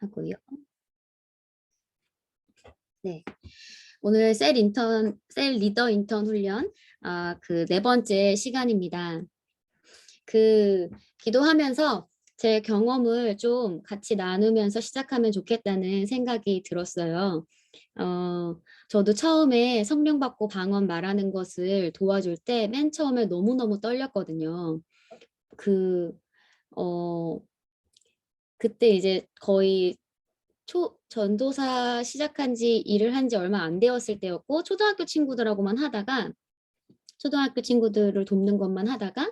하고요. 네. 오늘 셀 리더 인턴 훈련 그 4번째 시간입니다. 기도하면서 제 경험을 좀 같이 나누면서 시작하면 좋겠다는 생각이 들었어요. 저도 처음에 성령 받고 방언 말하는 것을 도와줄 때 맨 처음에 너무너무 떨렸거든요. 어, 그때 이제 거의 전도사 시작한 지 일을 한 지 얼마 안 되었을 때였고 초등학교 친구들하고만 하다가 초등학교 친구들을 돕는 것만 하다가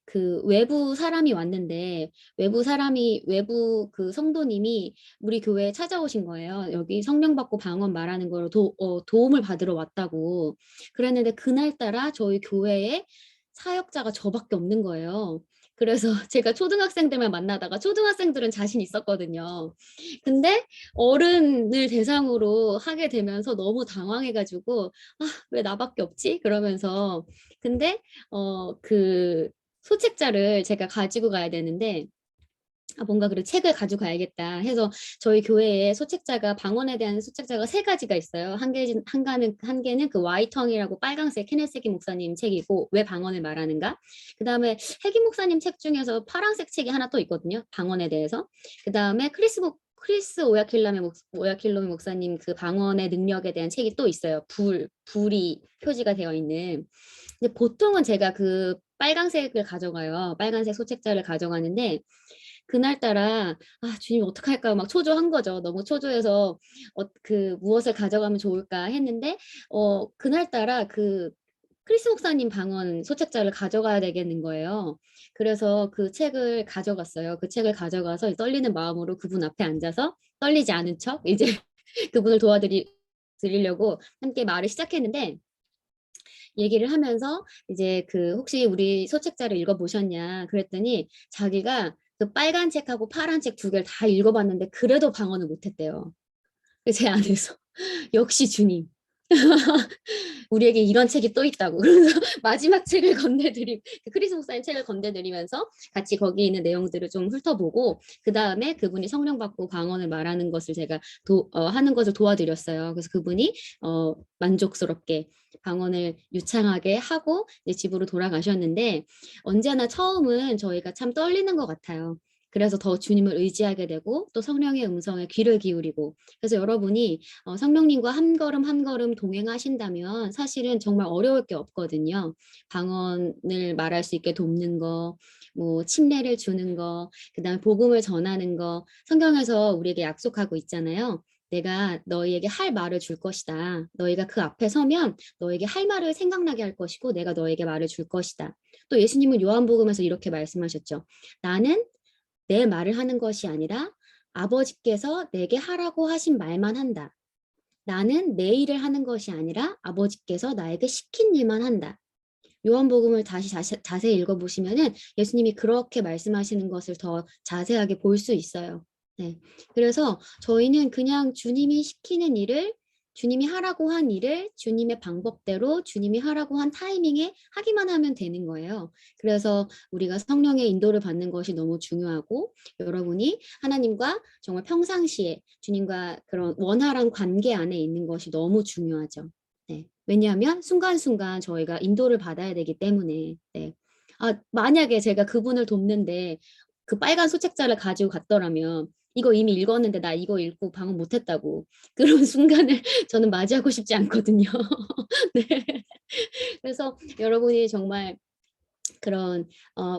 그 외부 사람이 왔는데 외부 그 성도님이 우리 교회에 찾아오신 거예요. 여기 성령 받고 방언 말하는 걸 도움을 받으러 왔다고. 그랬는데 그날따라 저희 교회에 사역자가 저밖에 없는 거예요. 그래서 제가 초등학생들만 만나다가 초등학생들은 자신 있었거든요. 근데 어른을 대상으로 하게 되면서 너무 당황해가지고 왜 나밖에 없지? 그러면서 근데 그 소책자를 제가 가지고 가야 되는데 뭔가 그래 책을 가지고 가야겠다 해서 저희 교회에 소책자가 방언에 대한 소책자가 3가지가 있어요. 한 개는 그 와이텅이라고 빨강색 케네세기 목사님 책이고 왜 방언을 말하는가. 그다음에 해기 목사님 책 중에서 파란색 책이 하나 또 있거든요. 방언에 대해서. 그다음에 크리스 오야킬로미 목사님 그 방언의 능력에 대한 책이 또 있어요. 불이 표지가 되어 있는. 근데 보통은 제가 그 빨간색을 가져가요. 빨간색 소책자를 가져가는데 그날따라 주님 어떡할까 막 초조한 거죠. 너무 초조해서 그 무엇을 가져가면 좋을까 했는데 그날따라 그 크리스 목사님 방언 소책자를 가져가야 되겠는 거예요. 그래서 그 책을 가져갔어요. 그 책을 가져가서 떨리는 마음으로 그분 앞에 앉아서 떨리지 않은 척 이제 그분을 드리려고 함께 말을 시작했는데 얘기를 하면서 이제 그 혹시 우리 소책자를 읽어보셨냐 그랬더니 자기가 그 빨간 책하고 파란 책 2개를 다 읽어봤는데 그래도 방언을 못했대요. 제 안에서 역시 주님. 우리에게 이런 책이 또 있다고. 그래서 마지막 책을 건네드리 크리스 목사님 책을 건네드리면서 같이 거기 있는 내용들을 좀 훑어보고 그 다음에 그분이 성령 받고 방언을 말하는 것을 제가 하는 것을 도와드렸어요. 그래서 그분이 만족스럽게 방언을 유창하게 하고 이제 집으로 돌아가셨는데 언제나 처음은 저희가 참 떨리는 것 같아요. 그래서 더 주님을 의지하게 되고 또 성령의 음성에 귀를 기울이고 그래서 여러분이 성령님과 한 걸음 한 걸음 동행하신다면 사실은 정말 어려울 게 없거든요. 방언을 말할 수 있게 돕는 거, 뭐 침례를 주는 거, 그다음에 복음을 전하는 거 성경에서 우리에게 약속하고 있잖아요. 내가 너희에게 할 말을 줄 것이다. 너희가 그 앞에 서면 너에게 할 말을 생각나게 할 것이고 내가 너에게 말을 줄 것이다. 또 예수님은 요한복음에서 이렇게 말씀하셨죠. 나는 내 말을 하는 것이 아니라 아버지께서 내게 하라고 하신 말만 한다. 나는 내 일을 하는 것이 아니라 아버지께서 나에게 시킨 일만 한다. 요한복음을 다시 자세히 읽어보시면은 예수님이 그렇게 말씀하시는 것을 더 자세하게 볼 수 있어요. 네. 그래서 저희는 그냥 주님이 시키는 일을 주님이 하라고 한 일을 주님의 방법대로 주님이 하라고 한 타이밍에 하기만 하면 되는 거예요. 그래서 우리가 성령의 인도를 받는 것이 너무 중요하고 여러분이 하나님과 정말 평상시에 주님과 그런 원활한 관계 안에 있는 것이 너무 중요하죠. 네. 왜냐하면 순간순간 저희가 인도를 받아야 되기 때문에 네. 만약에 제가 그분을 돕는데 그 빨간 소책자를 가지고 갔더라면 이거 이미 읽었는데 나 이거 읽고 방언 못했다고 그런 순간을 저는 맞이하고 싶지 않거든요. 네. 그래서 여러분이 정말 그런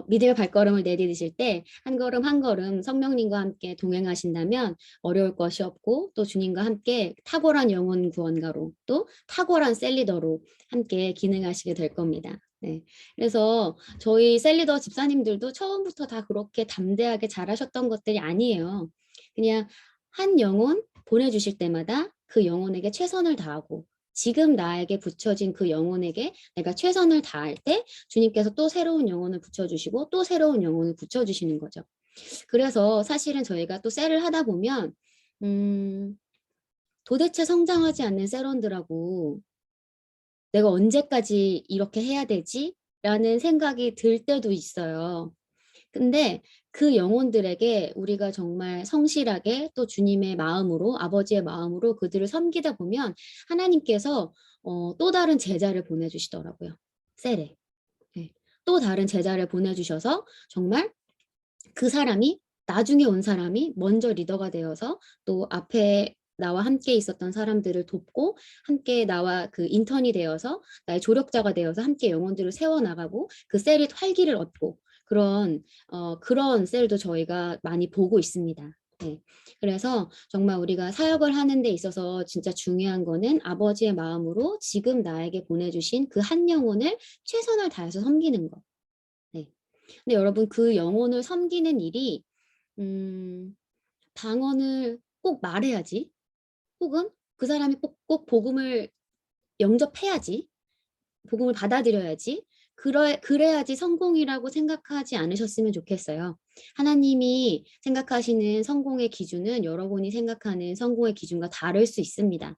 믿음의 발걸음을 내디디실 때 한 걸음 한 걸음 성령님과 함께 동행하신다면 어려울 것이 없고 또 주님과 함께 탁월한 영혼 구원가로 또 탁월한 셀리더로 함께 기능하시게 될 겁니다. 네. 그래서 저희 셀리더 집사님들도 처음부터 다 그렇게 담대하게 잘하셨던 것들이 아니에요. 그냥 한 영혼 보내주실 때마다 그 영혼에게 최선을 다하고 지금 나에게 붙여진 그 영혼에게 내가 최선을 다할 때 주님께서 또 새로운 영혼을 붙여주시고 또 새로운 영혼을 붙여주시는 거죠. 그래서 사실은 저희가 또 셀을 하다 보면 도대체 성장하지 않는 셀원들하고 내가 언제까지 이렇게 해야 되지? 라는 생각이 들 때도 있어요. 근데 그 영혼들에게 우리가 정말 성실하게 또 주님의 마음으로 아버지의 마음으로 그들을 섬기다 보면 하나님께서 또 다른 제자를 보내주시더라고요. 셀에. 네. 또 다른 제자를 보내주셔서 정말 그 사람이 나중에 온 사람이 먼저 리더가 되어서 또 앞에 나와 함께 있었던 사람들을 돕고 함께 나와 그 인턴이 되어서 나의 조력자가 되어서 함께 영혼들을 세워나가고 그 셀이 활기를 얻고 그런 셀도 저희가 많이 보고 있습니다. 네. 그래서 정말 우리가 사역을 하는 데 있어서 진짜 중요한 거는 아버지의 마음으로 지금 나에게 보내주신 그 한 영혼을 최선을 다해서 섬기는 것. 네. 근데 여러분 그 영혼을 섬기는 일이 방언을 꼭 말해야지 혹은 그 사람이 꼭 복음을 영접해야지 복음을 받아들여야지 그래야지 성공이라고 생각하지 않으셨으면 좋겠어요. 하나님이 생각하시는 성공의 기준은 여러분이 생각하는 성공의 기준과 다를 수 있습니다.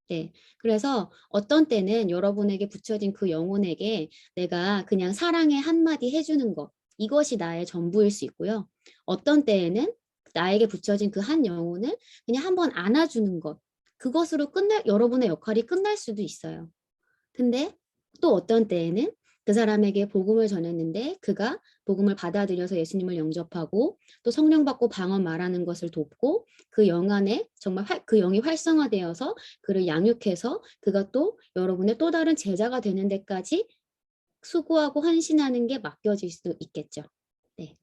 네. 그래서 어떤 때는 여러분에게 붙여진 그 영혼에게 내가 그냥 사랑의 한마디 해주는 것, 이것이 나의 전부일 수 있고요. 어떤 때에는 나에게 붙여진 그 한 영혼을 그냥 한번 안아주는 것, 그것으로 여러분의 역할이 끝날 수도 있어요. 근데 또 어떤 때에는 그 사람에게 복음을 전했는데 그가 복음을 받아들여서 예수님을 영접하고 또 성령 받고 방언 말하는 것을 돕고 그 영 안에 정말 그 영이 활성화되어서 그를 양육해서 그가 또 여러분의 또 다른 제자가 되는 데까지 수고하고 헌신하는 게 맡겨질 수도 있겠죠. 네.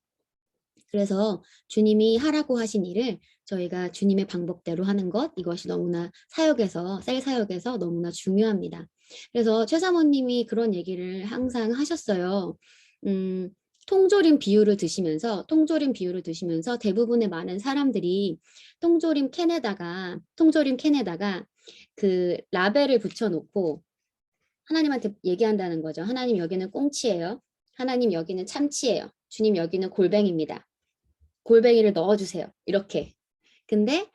그래서 주님이 하라고 하신 일을 저희가 주님의 방법대로 하는 것, 이것이 너무나 셀 사역에서 너무나 중요합니다. 그래서 최 사모님이 그런 얘기를 항상 하셨어요. 통조림 비유를 드시면서 대부분의 많은 사람들이 통조림 캔에다가 그 라벨을 붙여놓고 하나님한테 얘기한다는 거죠. 하나님 여기는 꽁치예요. 하나님 여기는 참치예요. 주님 여기는 골뱅입니다. 골뱅이를 넣어주세요. 이렇게. 근데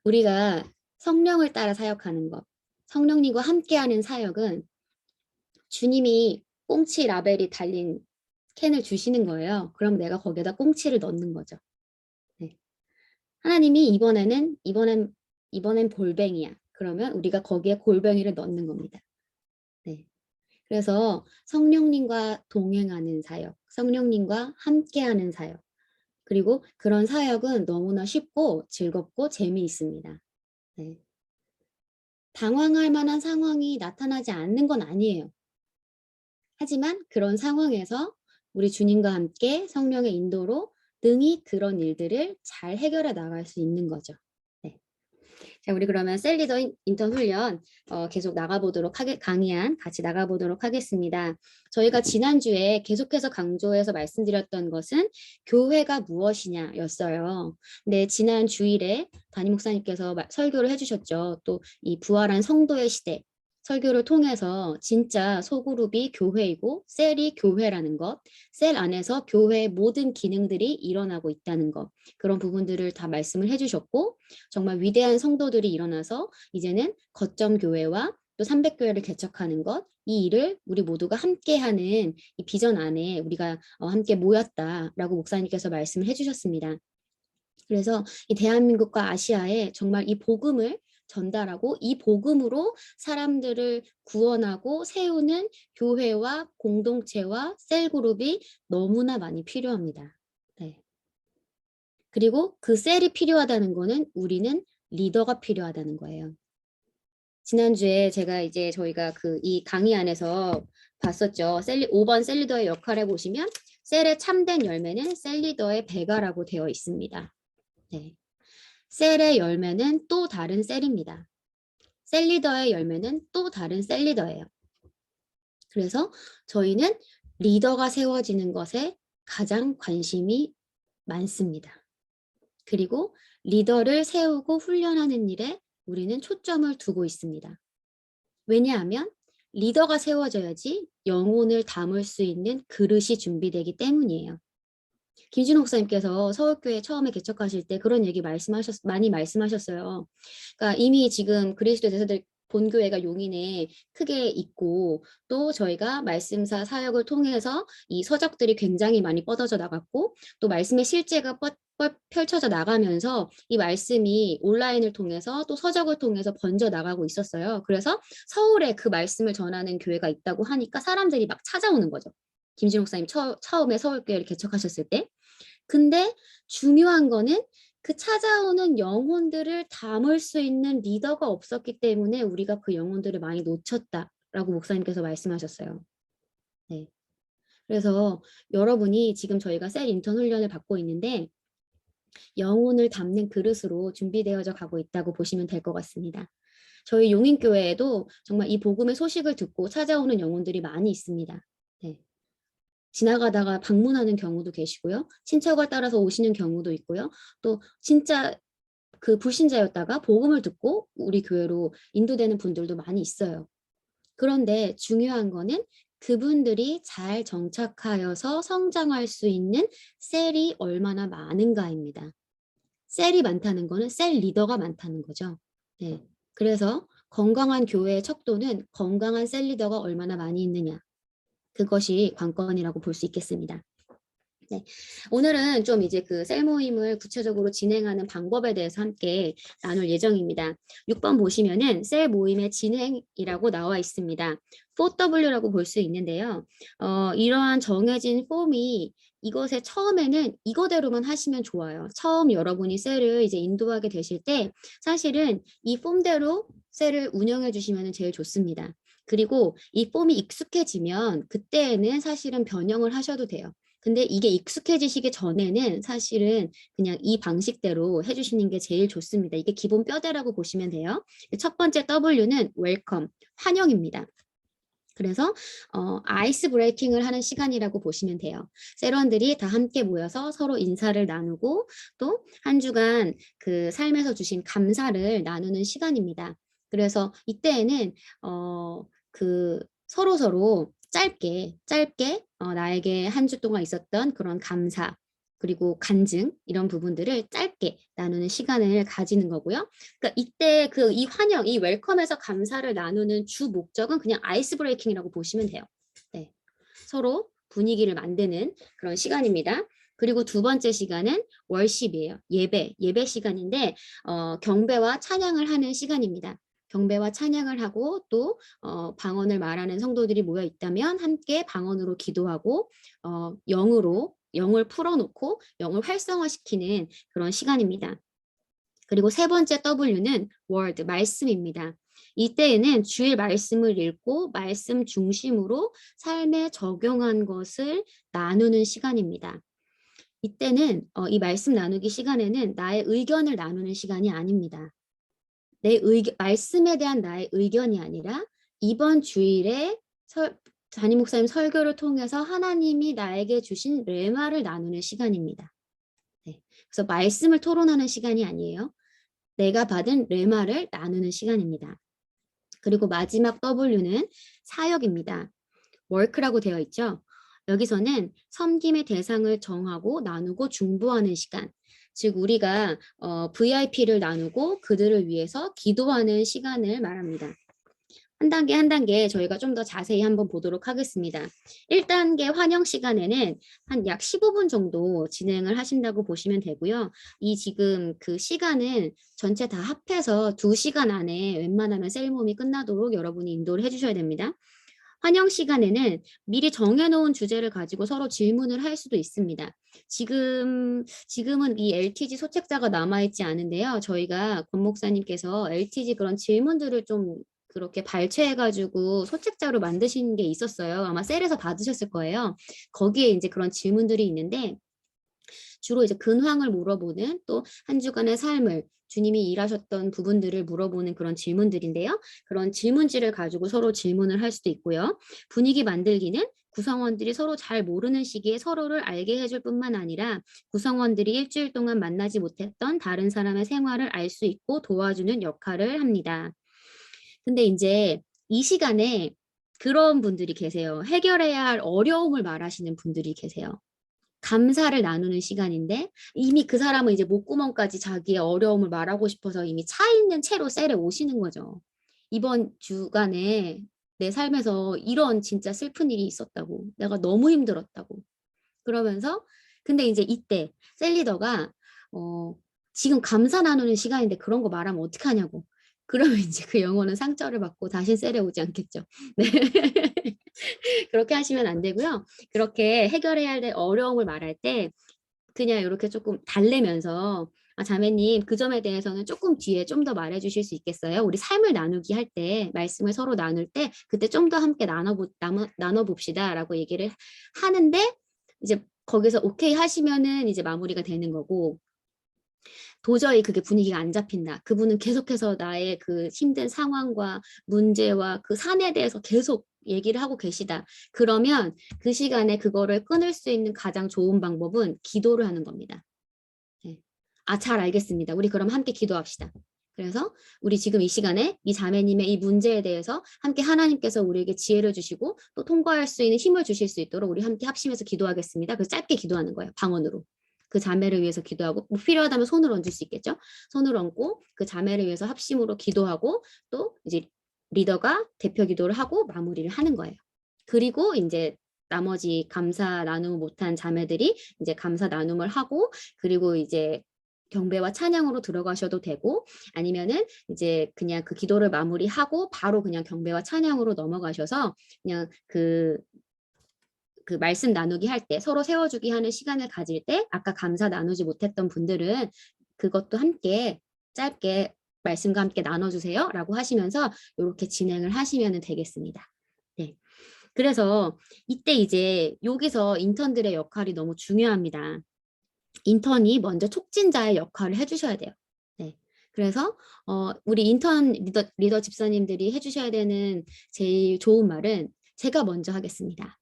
우리가 성령을 따라 사역하는 것, 성령님과 함께하는 사역은 주님이 꽁치 라벨이 달린 캔을 주시는 거예요. 그럼 내가 거기에다 꽁치를 넣는 거죠. 네. 하나님이 이번엔 골뱅이야. 그러면 우리가 거기에 골뱅이를 넣는 겁니다. 네. 그래서 성령님과 동행하는 사역, 성령님과 함께하는 사역, 그리고 그런 사역은 너무나 쉽고 즐겁고 재미있습니다. 네. 당황할 만한 상황이 나타나지 않는 건 아니에요. 하지만 그런 상황에서 우리 주님과 함께 성령의 인도로 능히 그런 일들을 잘 해결해 나갈 수 있는 거죠. 네. 자, 우리 그러면 셀리더 인턴 훈련 계속 강의안 같이 나가보도록 하겠습니다. 저희가 지난주에 계속해서 강조해서 말씀드렸던 것은 교회가 무엇이냐였어요. 근데 지난 주일에 담임 목사님께서 설교를 해주셨죠. 또 이 부활한 성도의 시대 설교를 통해서 진짜 소그룹이 교회이고 셀이 교회라는 것, 셀 안에서 교회의 모든 기능들이 일어나고 있다는 것, 그런 부분들을 다 말씀을 해주셨고 정말 위대한 성도들이 일어나서 이제는 거점 교회와 또 300교회를 개척하는 것, 이 일을 우리 모두가 함께하는 이 비전 안에 우리가 함께 모였다라고 목사님께서 말씀을 해주셨습니다. 그래서 이 대한민국과 아시아에 정말 이 복음을 전달하고 이 복음으로 사람들을 구원하고 세우는 교회와 공동체와 셀그룹이 너무나 많이 필요합니다. 네. 그리고 그 셀이 필요하다는 거는 우리는 리더가 필요하다는 거예요. 지난주에 저희가 이 강의 안에서 봤었죠. 5번 셀리더의 역할을 보시면 셀의 참된 열매는 셀리더의 배가라고 되어 있습니다. 네. 셀의 열매는 또 다른 셀입니다. 셀리더의 열매는 또 다른 셀리더예요. 그래서 저희는 리더가 세워지는 것에 가장 관심이 많습니다. 그리고 리더를 세우고 훈련하는 일에 우리는 초점을 두고 있습니다. 왜냐하면 리더가 세워져야지 영혼을 담을 수 있는 그릇이 준비되기 때문이에요. 김진호 목사님께서 서울교회 처음에 개척하실 때 그런 얘기 많이 말씀하셨어요. 그러니까 이미 지금 그리스도의 대사들 본교회가 용인에 크게 있고 또 저희가 말씀사 사역을 통해서 이 서적들이 굉장히 많이 뻗어져 나갔고 또 말씀의 실제가 펼쳐져 나가면서 이 말씀이 온라인을 통해서 또 서적을 통해서 번져 나가고 있었어요. 그래서 서울에 그 말씀을 전하는 교회가 있다고 하니까 사람들이 막 찾아오는 거죠. 김진욱 목사님 처음에 서울교회를 개척하셨을 때. 근데 중요한 거는 그 찾아오는 영혼들을 담을 수 있는 리더가 없었기 때문에 우리가 그 영혼들을 많이 놓쳤다라고 목사님께서 말씀하셨어요. 네. 그래서 여러분이 지금 저희가 셀 인턴 훈련을 받고 있는데 영혼을 담는 그릇으로 준비되어져 가고 있다고 보시면 될 것 같습니다. 저희 용인교회에도 정말 이 복음의 소식을 듣고 찾아오는 영혼들이 많이 있습니다. 네. 지나가다가 방문하는 경우도 계시고요. 친척을 따라서 오시는 경우도 있고요. 또 진짜 그 불신자였다가 복음을 듣고 우리 교회로 인도되는 분들도 많이 있어요. 그런데 중요한 거는 그분들이 잘 정착하여서 성장할 수 있는 셀이 얼마나 많은가입니다. 셀이 많다는 거는 셀 리더가 많다는 거죠. 네. 그래서 건강한 교회의 척도는 건강한 셀 리더가 얼마나 많이 있느냐. 그것이 관건이라고 볼 수 있겠습니다. 네. 오늘은 좀 이제 그 셀 모임을 구체적으로 진행하는 방법에 대해서 함께 나눌 예정입니다. 6번 보시면은 셀 모임의 진행이라고 나와 있습니다. 4W라고 볼 수 있는데요. 이러한 정해진 폼이 이것의 처음에는 이거대로만 하시면 좋아요. 처음 여러분이 셀을 이제 인도하게 되실 때 사실은 이 폼대로 셀을 운영해 주시면 제일 좋습니다. 그리고 이 폼이 익숙해지면 그때에는 사실은 변형을 하셔도 돼요. 근데 이게 익숙해지시기 전에는 사실은 그냥 이 방식대로 해주시는 게 제일 좋습니다. 이게 기본 뼈대라고 보시면 돼요. 첫 번째 W는 웰컴, 환영입니다. 그래서 아이스 브레이킹을 하는 시간이라고 보시면 돼요. 세런들이 다 함께 모여서 서로 인사를 나누고 또 한 주간 그 삶에서 주신 감사를 나누는 시간입니다. 그래서 이때에는 그 서로 짧게 나에게 한 주 동안 있었던 그런 감사 그리고 간증 이런 부분들을 짧게 나누는 시간을 가지는 거고요. 그러니까 이때 그 이 환영, 이 웰컴에서 감사를 나누는 주 목적은 그냥 아이스 브레이킹이라고 보시면 돼요. 네. 서로 분위기를 만드는 그런 시간입니다. 그리고 두 번째 시간은 월십이에요. 예배 시간인데 경배와 찬양을 하는 시간입니다. 경배와 찬양을 하고 또 방언을 말하는 성도들이 모여 있다면 함께 방언으로 기도하고 영을 풀어놓고 영을 활성화시키는 그런 시간입니다. 그리고 세 번째 W는 word, 말씀입니다. 이때에는 주의 말씀을 읽고 말씀 중심으로 삶에 적용한 것을 나누는 시간입니다. 이때는 이 말씀 나누기 시간에는 나의 의견을 나누는 시간이 아닙니다. 말씀에 대한 나의 의견이 아니라 이번 주일에 담임 목사님 설교를 통해서 하나님이 나에게 주신 레마를 나누는 시간입니다. 네. 그래서 말씀을 토론하는 시간이 아니에요. 내가 받은 레마를 나누는 시간입니다. 그리고 마지막 W는 사역입니다. work라고 되어 있죠. 여기서는 섬김의 대상을 정하고 나누고 중보하는 시간. 즉 우리가 VIP를 나누고 그들을 위해서 기도하는 시간을 말합니다. 한 단계 저희가 좀 더 자세히 한번 보도록 하겠습니다. 1단계 환영 시간에는 한 약 15분 정도 진행을 하신다고 보시면 되고요. 이 지금 그 시간은 전체 다 합해서 2시간 안에 웬만하면 셀모임이 끝나도록 여러분이 인도를 해주셔야 됩니다. 환영 시간에는 미리 정해놓은 주제를 가지고 서로 질문을 할 수도 있습니다. 지금은 이 LTG 소책자가 남아있지 않은데요. 저희가 권 목사님께서 LTG 그런 질문들을 좀 그렇게 발췌해가지고 소책자로 만드신 게 있었어요. 아마 셀에서 받으셨을 거예요. 거기에 이제 그런 질문들이 있는데 주로 이제 근황을 물어보는 또 한 주간의 삶을 주님이 일하셨던 부분들을 물어보는 그런 질문들인데요. 그런 질문지를 가지고 서로 질문을 할 수도 있고요. 분위기 만들기는 구성원들이 서로 잘 모르는 시기에 서로를 알게 해줄 뿐만 아니라 구성원들이 일주일 동안 만나지 못했던 다른 사람의 생활을 알 수 있고 도와주는 역할을 합니다. 근데 이제 이 시간에 그런 분들이 계세요. 해결해야 할 어려움을 말하시는 분들이 계세요. 감사를 나누는 시간인데 이미 그 사람은 이제 목구멍까지 자기의 어려움을 말하고 싶어서 이미 차 있는 채로 셀에 오시는 거죠. 이번 주간에 내 삶에서 이런 진짜 슬픈 일이 있었다고. 내가 너무 힘들었다고. 그러면서 근데 이제 이때 셀리더가 지금 감사 나누는 시간인데 그런 거 말하면 어떡하냐고. 그러면 이제 그 영혼은 상처를 받고 다신 셀에 오지 않겠죠. 네. 그렇게 하시면 안 되고요. 그렇게 해결해야 될 어려움을 말할 때 그냥 요렇게 쪼끔 달래면서 "아 자매님 그 점에 대해서는 쪼끔 뒤에 좀 더 말해 주실 수 있겠어요? 우리 삶을 나누기 할 때 말씀을 서로 나눌 때 그때 좀 더 함께 나눠 봅시다."라고 얘기를 하는데 이제 거기서 오케이 하시면은 이제 마무리가 되는 거고 도저히 그게 분위기가 안 잡힌다. 그분은 계속해서 나의 그 힘든 상황과 문제와 그 산에 대해서 계속 얘기를 하고 계시다. 그러면 그 시간에 그거를 끊을 수 있는 가장 좋은 방법은 기도를 하는 겁니다. 네. "아 잘 알겠습니다. 우리 그럼 함께 기도합시다." 그래서 "우리 지금 이 시간에 이 자매님의 이 문제에 대해서 함께 하나님께서 우리에게 지혜를 주시고 또 통과할 수 있는 힘을 주실 수 있도록 우리 함께 합심해서 기도하겠습니다." 그래서 짧게 기도하는 거예요, 방언으로. 그 자매를 위해서 기도하고 뭐 필요하다면 손을 얹을 수 있겠죠. 손을 얹고 그 자매를 위해서 합심으로 기도하고 또 이제 리더가 대표 기도를 하고 마무리를 하는 거예요. 그리고 인제 나머지 감사 나눔을 못한 자매들이 이제 감사 나눔을 하고 그리고 이제 경배와 찬양으로 들어가셔도 되고 아니면은 이제 그냥 그 기도를 마무리하고 바로 그냥 경배와 찬양으로 넘어가셔서 그냥 그 말씀 나누기 할 때 서로 세워주기 하는 시간을 가질 때 아까 감사 나누지 못했던 분들은 그것도 함께 짧게 말씀과 함께 나눠주세요라고 하시면서 요렇게 진행을 하시면은 되겠습니다. 네. 그래서 이때 이제 여기서 인턴들의 역할이 너무 중요합니다. 인턴이 먼저 촉진자의 역할을 해 주셔야 돼요. 네. 그래서 우리 인턴 리더 집사님들이 해 주셔야 되는 제일 좋은 말은 "제가 먼저 하겠습니다."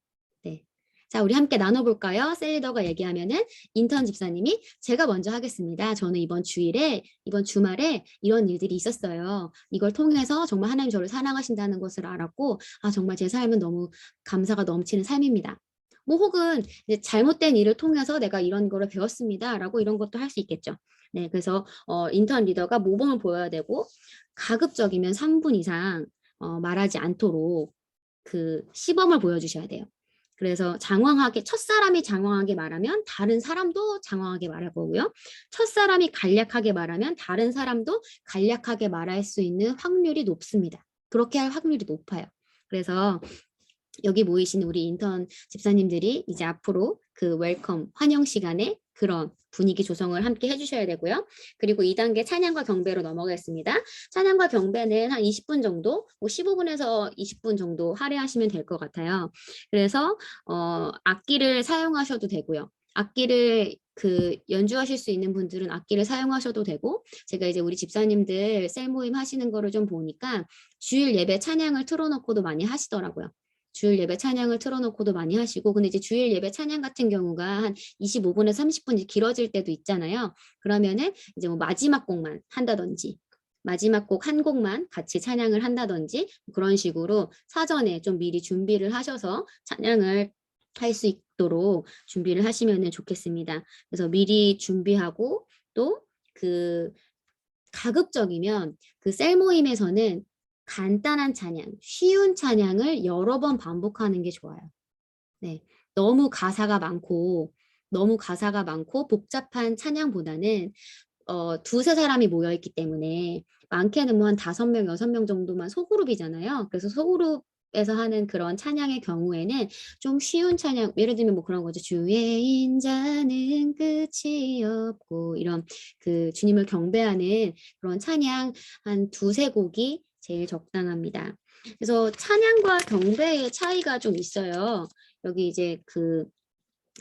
네. "자 우리 함께 나눠 볼까요?" 셀 리더가 얘기하면은 인턴 집사님이 "제가 먼저 하겠습니다. 저는 이번 주말에 이런 일들이 있었어요. 이걸 통해서 정말 하나님 저를 사랑하신다는 것을 알았고 아 정말 제 삶은 너무 감사가 넘치는 삶입니다." 뭐 혹은 이제 "잘못된 일을 통해서 내가 이런 거를 배웠습니다."라고 이런 것도 할 수 있겠죠. 네. 그래서 인턴 리더가 모범을 보여야 되고 가급적이면 3분 이상 말하지 않도록 그 시범을 보여주셔야 돼요. 그래서 첫사람이 장황하게 말하면 다른 사람도 장황하게 말할 거고요. 첫사람이 간략하게 말하면 다른 사람도 간략하게 말할 수 있는 확률이 높습니다. 그렇게 할 확률이 높아요. 그래서 여기 모이신 우리 인턴 집사님들이 이제 앞으로 그 웰컴 환영 시간에 그런 분위기 조성을 함께 해 주셔야 되고요. 그리고 2단계 찬양과 경배로 넘어가겠습니다. 찬양과 경배는 한 20분 정도, 뭐 15분에서 20분 정도 할애하시면 될 것 같아요. 그래서 악기를 사용하셔도 되고요. 악기를 연주하실 수 있는 분들은 악기를 사용하셔도 되고 제가 이제 우리 집사님들 셀 모임 하시는 거를 좀 보니까 주일 예배 찬양을 틀어 놓고도 많이 하시더라고요. 주일 예배 찬양을 틀어 놓고도 많이 하시고 근데 이제 주일 예배 찬양 같은 경우가 한 25분에서 30분이 길어질 때도 있잖아요. 그러면은 이제 뭐 마지막 곡만 한다든지 마지막 곡 한 곡만 같이 찬양을 한다든지 그런 식으로 사전에 좀 미리 준비를 하셔서 찬양을 할 수 있도록 준비를 하시면은 좋겠습니다. 그래서 미리 준비하고 또 그 가급적이면 그 셀 모임에서는 간단한 찬양, 쉬운 찬양을 여러 번 반복하는 게 좋아요. 네. 너무 가사가 많고 복잡한 찬양보다는 두세 사람이 모여 있기 때문에 많게는 뭐 한 5명, 6명 정도만 소그룹이잖아요. 그래서 소그룹에서 하는 그런 찬양의 경우에는 좀 쉬운 찬양 예를 들면 뭐 그런 거죠. 주의 인자는 끝이 없고 이런 그 주님을 경배하는 그런 찬양 한 두세 곡이 제일 적당합니다. 그래서 찬양과 경배의 차이가 좀 있어요. 여기 이제 그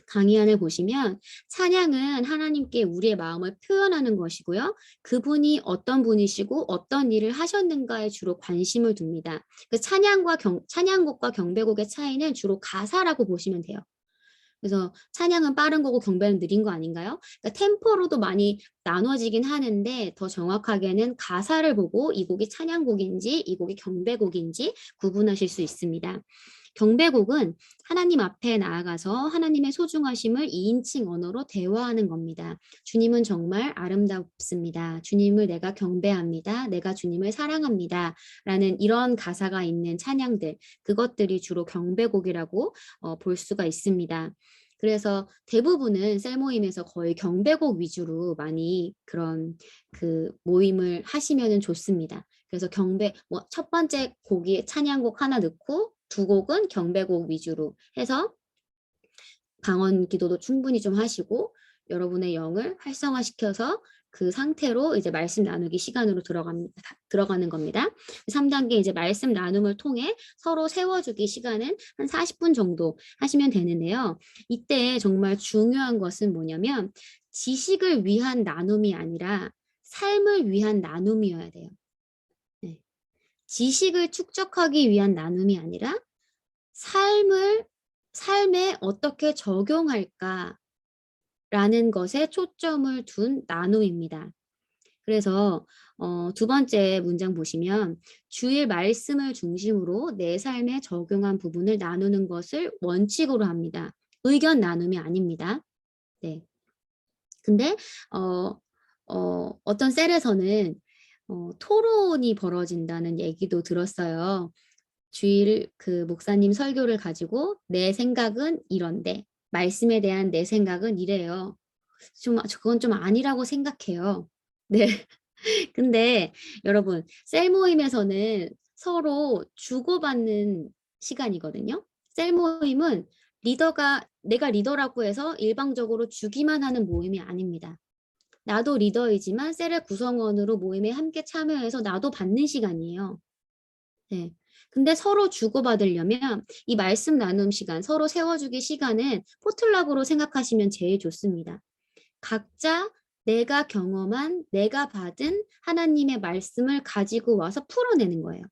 강의안을 보시면 찬양은 하나님께 우리의 마음을 표현하는 것이고요. 그분이 어떤 분이시고 어떤 일을 하셨는가에 주로 관심을 둡니다. 그 찬양곡과 경배곡의 차이는 주로 가사라고 보시면 돼요. 그래서 찬양은 빠른 거고 경배는 느린 거 아닌가요? 그러니까 템포로도 많이 나눠지긴 하는데 더 정확하게는 가사를 보고 이 곡이 찬양곡인지 이 곡이 경배곡인지 구분하실 수 있습니다. 경배곡은 하나님 앞에 나아가서 하나님의 소중하심을 2인칭 언어로 대화하는 겁니다. 주님은 정말 아름답습니다. 주님을 내가 경배합니다. 내가 주님을 사랑합니다. 라는 이런 가사가 있는 찬양들, 그것들이 주로 경배곡이라고 볼 수가 있습니다. 그래서 대부분은 셀 모임에서 거의 경배곡 위주로 많이 그런 그 모임을 하시면 좋습니다. 그래서 경배, 뭐 첫 번째 곡이 찬양곡 하나 넣고 두 곡은 경배곡 위주로 해서 방언 기도도 충분히 좀 하시고 여러분의 영을 활성화시켜서 그 상태로 이제 말씀 나누기 시간으로 들어가는 겁니다. 3단계 이제 말씀 나눔을 통해 서로 세워주기 시간은 한 40분 정도 하시면 되는데요. 이때 정말 중요한 것은 뭐냐면 지식을 위한 나눔이 아니라 삶을 위한 나눔이어야 돼요. 네. 지식을 축적하기 위한 나눔이 아니라 삶에 어떻게 적용할까라는 것에 초점을 둔 나눔입니다. 그래서 두 번째 문장 보시면 주일 말씀을 중심으로 내 삶에 적용한 부분을 나누는 것을 원칙으로 합니다. 의견 나눔이 아닙니다. 네. 근데 어떤 셀에서는 토론이 벌어진다는 얘기도 들었어요. 주일 그 목사님 설교를 가지고 내 생각은 이런데 말씀에 대한 내 생각은 이래요. 그건 좀 아니라고 생각해요. 네. 근데 여러분 셀 모임에서는 서로 주고받는 시간이거든요. 셀 모임은 내가 리더라고 해서 일방적으로 주기만 하는 모임이 아닙니다. 나도 리더이지만 셀의 구성원으로 모임에 함께 참여해서 나도 받는 시간이에요. 네. 근데 서로 주고받으려면 이 말씀 나눔 시간, 서로 세워주기 시간은 포틀락으로 생각하시면 제일 좋습니다. 각자 내가 경험한, 내가 받은 하나님의 말씀을 가지고 와서 풀어내는 거예요.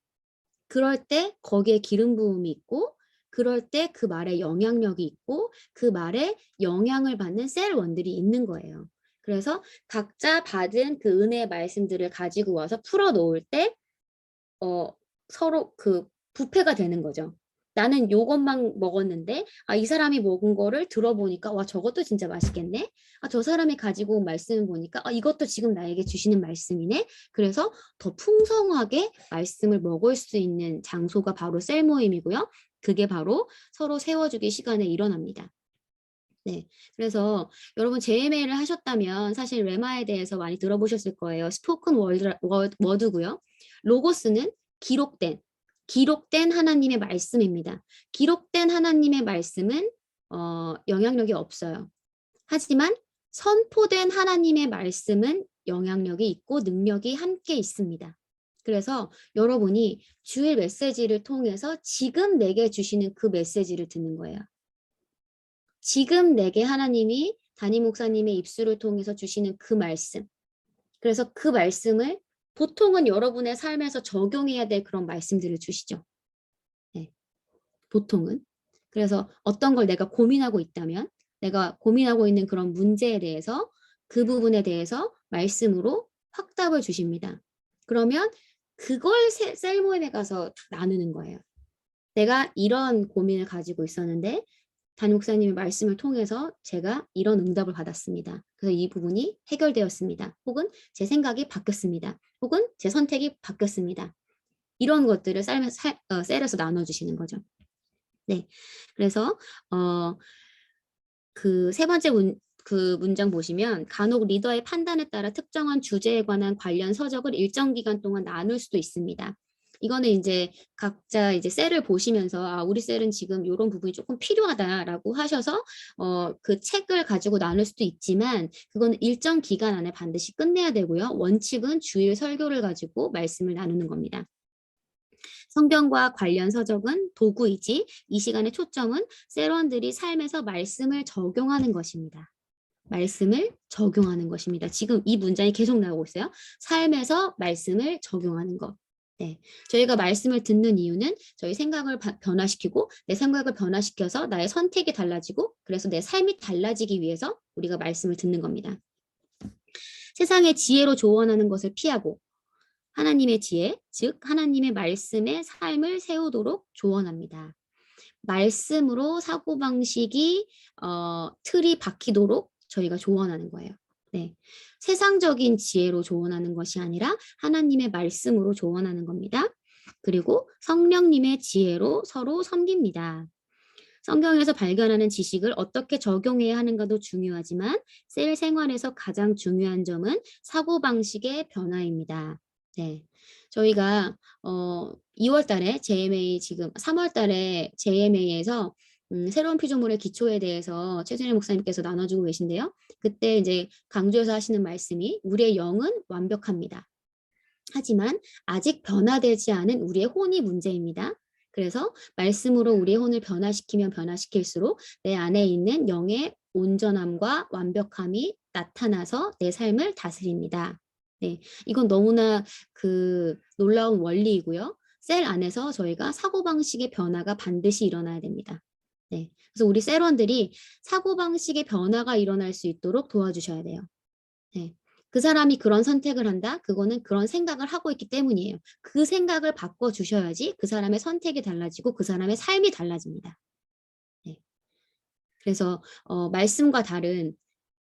그럴 때 거기에 기름 부음이 있고, 그럴 때 그 말에 영향력이 있고, 그 말에 영향을 받는 셀원들이 있는 거예요. 그래서 각자 받은 그 은혜의 말씀들을 가지고 와서 풀어놓을 때 서로 그 부패가 되는 거죠. 나는 요것만 먹었는데 이 사람이 먹은 거를 들어보니까 와 저것도 진짜 맛있겠네. 저 사람이 가지고 온 말씀을 보니까 이것도 지금 나에게 주시는 말씀이네. 그래서 더 풍성하게 말씀을 먹을 수 있는 장소가 바로 셀 모임이고요. 그게 바로 서로 세워주기 시간에 일어납니다. 네, 그래서 여러분 JMA를 하셨다면 사실 레마에 대해서 많이 들어보셨을 거예요. 스포큰 워드고요. 로고스는 기록된 하나님의 말씀입니다. 기록된 하나님의 말씀은 영향력이 없어요. 하지만 선포된 하나님의 말씀은 영향력이 있고 능력이 함께 있습니다. 그래서 여러분이 주일 메시지를 통해서 지금 내게 주시는 그 메시지를 듣는 거예요. 지금 내게 하나님이 담임 목사님의 입술을 통해서 주시는 그 말씀. 그래서 그 말씀을 보통은 여러분의 삶에서 적용해야 될 그런 말씀들을 주시죠. 네, 보통은. 그래서 어떤 걸 내가 고민하고 있다면 내가 고민하고 있는 그런 문제에 대해서 그 부분에 대해서 말씀으로 확답을 주십니다. 그러면 그걸 셀 모임에 가서 나누는 거예요. 내가 이런 고민을 가지고 있었는데 담임 목사님의 말씀을 통해서 제가 이런 응답을 받았습니다. 그래서 이 부분이 해결되었습니다. 혹은 제 생각이 바뀌었습니다. 혹은 제 선택이 바뀌었습니다. 이런 것들을 셀에서 나눠주시는 거죠. 네, 그래서 그 세 번째 그 문장 보시면 간혹 리더의 판단에 따라 특정한 주제에 관한 관련 서적을 일정 기간 동안 나눌 수도 있습니다. 이거는 이제 각자 이제 셀을 보시면서 우리 셀은 지금 이런 부분이 조금 필요하다라고 하셔서 그 책을 가지고 나눌 수도 있지만 그거는 일정 기간 안에 반드시 끝내야 되고요. 원칙은 주일 설교를 가지고 말씀을 나누는 겁니다. 성경과 관련 서적은 도구이지 이 시간의 초점은 셀원들이 삶에서 말씀을 적용하는 것입니다. 말씀을 적용하는 것입니다. 지금 이 문장이 계속 나오고 있어요. 삶에서 말씀을 적용하는 것. 네, 저희가 말씀을 듣는 이유는 저희 생각을 변화시키고 내 생각을 변화시켜서 나의 선택이 달라지고 그래서 내 삶이 달라지기 위해서 우리가 말씀을 듣는 겁니다. 세상의 지혜로 조언하는 것을 피하고 하나님의 지혜, 즉 하나님의 말씀의 삶을 세우도록 조언합니다. 말씀으로 사고방식이 틀이 박히도록 저희가 조언하는 거예요. 네. 세상적인 지혜로 조언하는 것이 아니라 하나님의 말씀으로 조언하는 겁니다. 그리고 성령님의 지혜로 서로 섬깁니다. 성경에서 발견하는 지식을 어떻게 적용해야 하는가도 중요하지만 셀 생활에서 가장 중요한 점은 사고방식의 변화입니다. 네. 저희가 2월 달에 JMA 지금 3월 달에 JMA에서 새로운 피조물의 기초에 대해서 최준일 목사님께서 나눠주고 계신데요. 그때 이제 강조해서 하시는 말씀이 우리의 영은 완벽합니다. 하지만 아직 변화되지 않은 우리의 혼이 문제입니다. 그래서 말씀으로 우리의 혼을 변화시키면 변화시킬수록 내 안에 있는 영의 온전함과 완벽함이 나타나서 내 삶을 다스립니다. 네, 이건 너무나 놀라운 원리이고요. 셀 안에서 저희가 사고방식의 변화가 반드시 일어나야 됩니다. 네, 그래서 우리 셀원들이 사고방식의 변화가 일어날 수 있도록 도와주셔야 돼요. 네. 그 사람이 그런 선택을 한다? 그거는 그런 생각을 하고 있기 때문이에요. 그 생각을 바꿔주셔야지 그 사람의 선택이 달라지고 그 사람의 삶이 달라집니다. 네. 그래서 말씀과 다른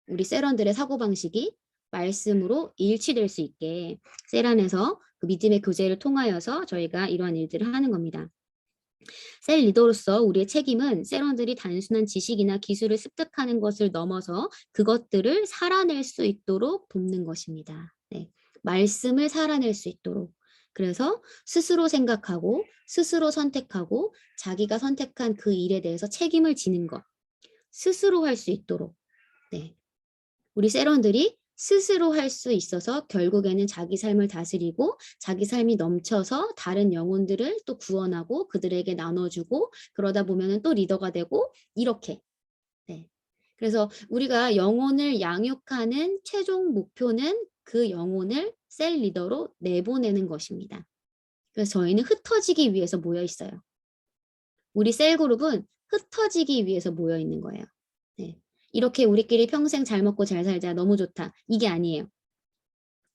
우리 셀원들의 사고방식이 말씀으로 일치될 수 있게 셀 안에서 그 믿음의 교제를 통하여서 저희가 이러한 일들을 하는 겁니다. 셀 리더로서 우리의 책임은 셀원들이 단순한 지식이나 기술을 습득하는 것을 넘어서 그것들을 살아낼 수 있도록 돕는 것입니다. 네. 말씀을 살아낼 수 있도록. 그래서 스스로 생각하고 스스로 선택하고 자기가 선택한 그 일에 대해서 책임을 지는 것. 스스로 할 수 있도록. 네. 우리 셀원들이 스스로 할 수 있어서 결국에는 자기 삶을 다스리고 자기 삶이 넘쳐서 다른 영혼들을 또 구원하고 그들에게 나눠주고 그러다 보면은 또 리더가 되고 이렇게. 네. 그래서 우리가 영혼을 양육하는 최종 목표는 그 영혼을 셀 리더로 내보내는 것입니다. 그래서 저희는 흩어지기 위해서 모여 있어요. 우리 셀 그룹은 흩어지기 위해서 모여 있는 거예요. 네. 이렇게 우리끼리 평생 잘 먹고 잘 살자 너무 좋다. 이게 아니에요.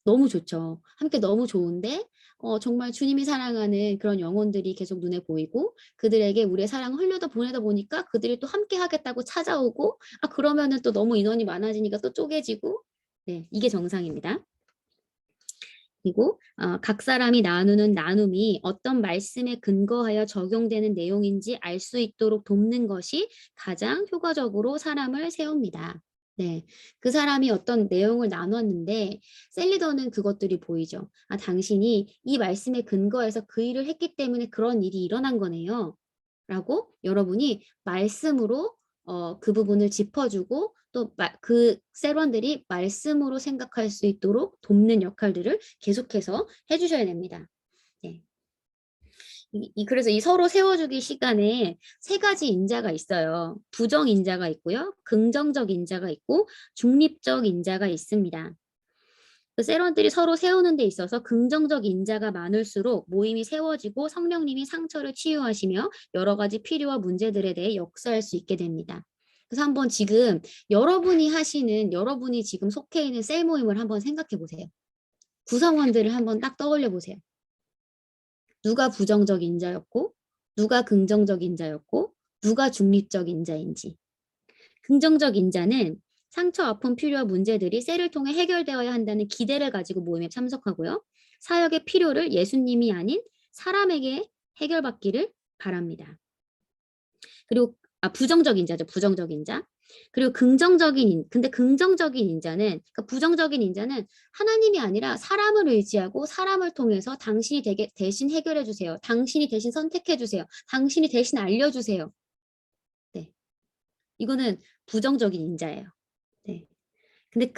너무 좋죠. 함께 너무 좋은데 정말 주님이 사랑하는 그런 영혼들이 계속 눈에 보이고 그들에게 우리의 사랑을 흘려다 보내다 보니까 그들이 또 함께 하겠다고 찾아오고 그러면은 또 너무 인원이 많아지니까 또 쪼개지고 네, 이게 정상입니다. 그리고 각 사람이 나누는 나눔이 어떤 말씀에 근거하여 적용되는 내용인지 알 수 있도록 돕는 것이 가장 효과적으로 사람을 세웁니다. 네, 그 사람이 어떤 내용을 나눴는데 셀리더는 그것들이 보이죠. 당신이 이 말씀에 근거해서 그 일을 했기 때문에 그런 일이 일어난 거네요. 라고 여러분이 말씀으로 그 부분을 짚어주고 또 그 셀원들이 말씀으로 생각할 수 있도록 돕는 역할들을 계속해서 해주셔야 됩니다. 네. 그래서 이 서로 세워주기 시간에 세 가지 인자가 있어요. 부정 인자가 있고요. 긍정적 인자가 있고 중립적 인자가 있습니다. 그 셀원들이 서로 세우는 데 있어서 긍정적 인자가 많을수록 모임이 세워지고 성령님이 상처를 치유하시며 여러 가지 필요와 문제들에 대해 역사할 수 있게 됩니다. 그래서 한번 지금 여러분이 지금 속해 있는 셀 모임을 한번 생각해 보세요. 구성원들을 한번 딱 떠올려 보세요. 누가 부정적 인자였고 누가 긍정적 인자였고 누가 중립적 인자인지. 긍정적 인자는 상처, 아픔, 필요와 문제들이 셀을 통해 해결되어야 한다는 기대를 가지고 모임에 참석하고요. 사역의 필요를 예수님이 아닌 사람에게 해결받기를 바랍니다. 그리고 부정적 인자죠. 부정적 인자. 그리고 근데 긍정적인 인자는 그러니까 부정적인 인자는 하나님이 아니라 사람을 의지하고 사람을 통해서 당신이 대신 해결해 주세요. 당신이 대신 선택해 주세요. 당신이 대신 알려 주세요. 네. 이거는 부정적인 인자예요. 네. 근데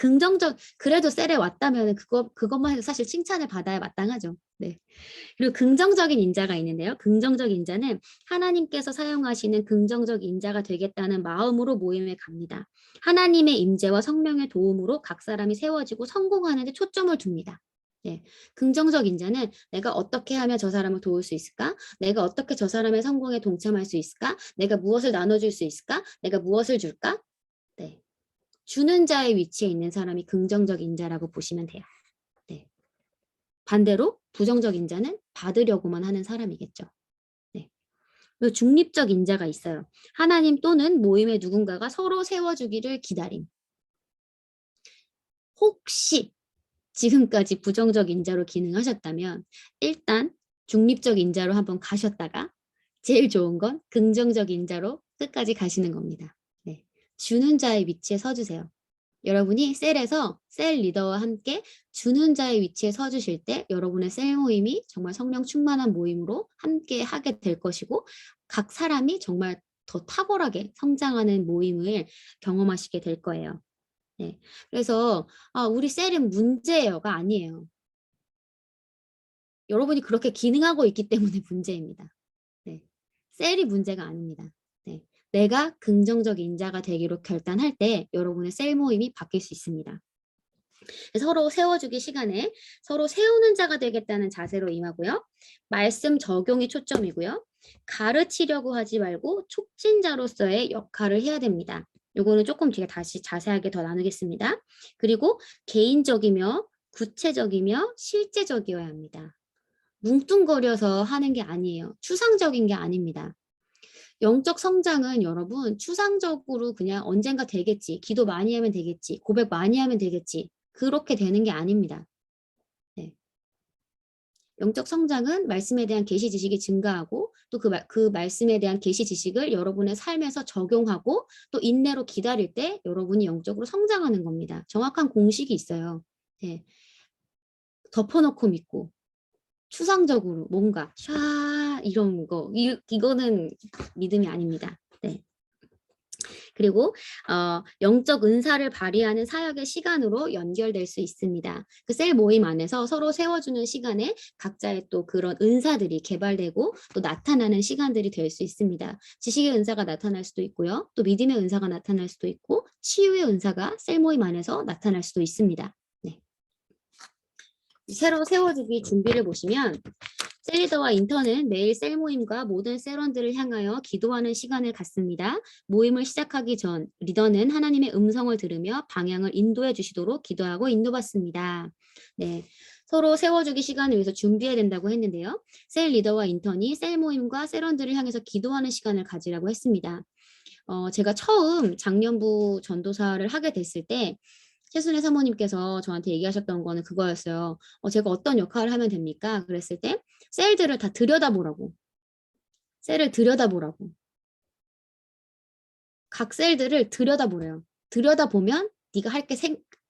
그래도 셀에 왔다면 그것만 해도 사실 칭찬을 받아야 마땅하죠. 네. 그리고 긍정적인 인자가 있는데요. 긍정적 인자는 하나님께서 사용하시는 긍정적 인자가 되겠다는 마음으로 모임에 갑니다. 하나님의 임재와 성령의 도움으로 각 사람이 세워지고 성공하는 데 초점을 둡니다. 네. 긍정적 인자는 내가 어떻게 하면 저 사람을 도울 수 있을까? 내가 어떻게 저 사람의 성공에 동참할 수 있을까? 내가 무엇을 나눠줄 수 있을까? 내가 무엇을 줄까? 네. 주는 자의 위치에 있는 사람이 긍정적 인자라고 보시면 돼요. 네. 반대로 부정적 인자는 받으려고만 하는 사람이겠죠. 네. 그리고 중립적 인자가 있어요. 하나님 또는 모임의 누군가가 서로 세워주기를 기다림. 혹시 지금까지 부정적 인자로 기능하셨다면 일단 중립적 인자로 한번 가셨다가 제일 좋은 건 긍정적 인자로 끝까지 가시는 겁니다. 네. 주는 자의 위치에 서주세요. 여러분이 셀에서 셀 리더와 함께 주는 자의 위치에 서주실 때 여러분의 셀 모임이 정말 성령 충만한 모임으로 함께 하게 될 것이고 각 사람이 정말 더 탁월하게 성장하는 모임을 경험하시게 될 거예요. 네. 그래서 우리 셀은 문제예요가 아니에요. 여러분이 그렇게 기능하고 있기 때문에 문제입니다. 네. 셀이 문제가 아닙니다. 네. 내가 긍정적 인자가 되기로 결단할 때 여러분의 셀 모임이 바뀔 수 있습니다. 서로 세워주기 시간에 서로 세우는 자가 되겠다는 자세로 임하고요. 말씀 적용이 초점이고요. 가르치려고 하지 말고 촉진자로서의 역할을 해야 됩니다. 요거는 조금 뒤에 다시 자세하게 더 나누겠습니다. 그리고 개인적이며 구체적이며 실제적이어야 합니다. 뭉뚱거려서 하는 게 아니에요. 추상적인 게 아닙니다. 영적 성장은 여러분 추상적으로 그냥 언젠가 되겠지, 기도 많이 하면 되겠지, 고백 많이 하면 되겠지, 그렇게 되는 게 아닙니다. 네. 영적 성장은 말씀에 대한 계시 지식이 증가하고 또 그 말씀에 대한 계시 지식을 여러분의 삶에서 적용하고 또 인내로 기다릴 때 여러분이 영적으로 성장하는 겁니다. 정확한 공식이 있어요. 네. 덮어놓고 믿고 추상적으로 뭔가 샤 이런 거 이거는 믿음이 아닙니다. 네. 그리고 영적 은사를 발휘하는 사역의 시간으로 연결될 수 있습니다. 그 셀 모임 안에서 서로 세워주는 시간에 각자의 또 그런 은사들이 개발되고 또 나타나는 시간들이 될 수 있습니다. 지식의 은사가 나타날 수도 있고요. 또 믿음의 은사가 나타날 수도 있고 치유의 은사가 셀 모임 안에서 나타날 수도 있습니다. 네. 새로 세워주기 준비를 보시면 셀리더와 인턴은 매일 셀 모임과 모든 셀원들을 향하여 기도하는 시간을 갖습니다. 모임을 시작하기 전 리더는 하나님의 음성을 들으며 방향을 인도해 주시도록 기도하고 인도받습니다. 네, 서로 세워주기 시간을 위해서 준비해야 된다고 했는데요. 셀 리더와 인턴이 셀 모임과 셀원들을 향해서 기도하는 시간을 가지라고 했습니다. 제가 처음 작년부 전도사를 하게 됐을 때 최순애 사모님께서 저한테 얘기하셨던 거는 그거였어요. 제가 어떤 역할을 하면 됩니까? 그랬을 때 셀들을 다 들여다보라고. 셀을 들여다보라고. 각 셀들을 들여다보래요. 들여다보면 네가 할 게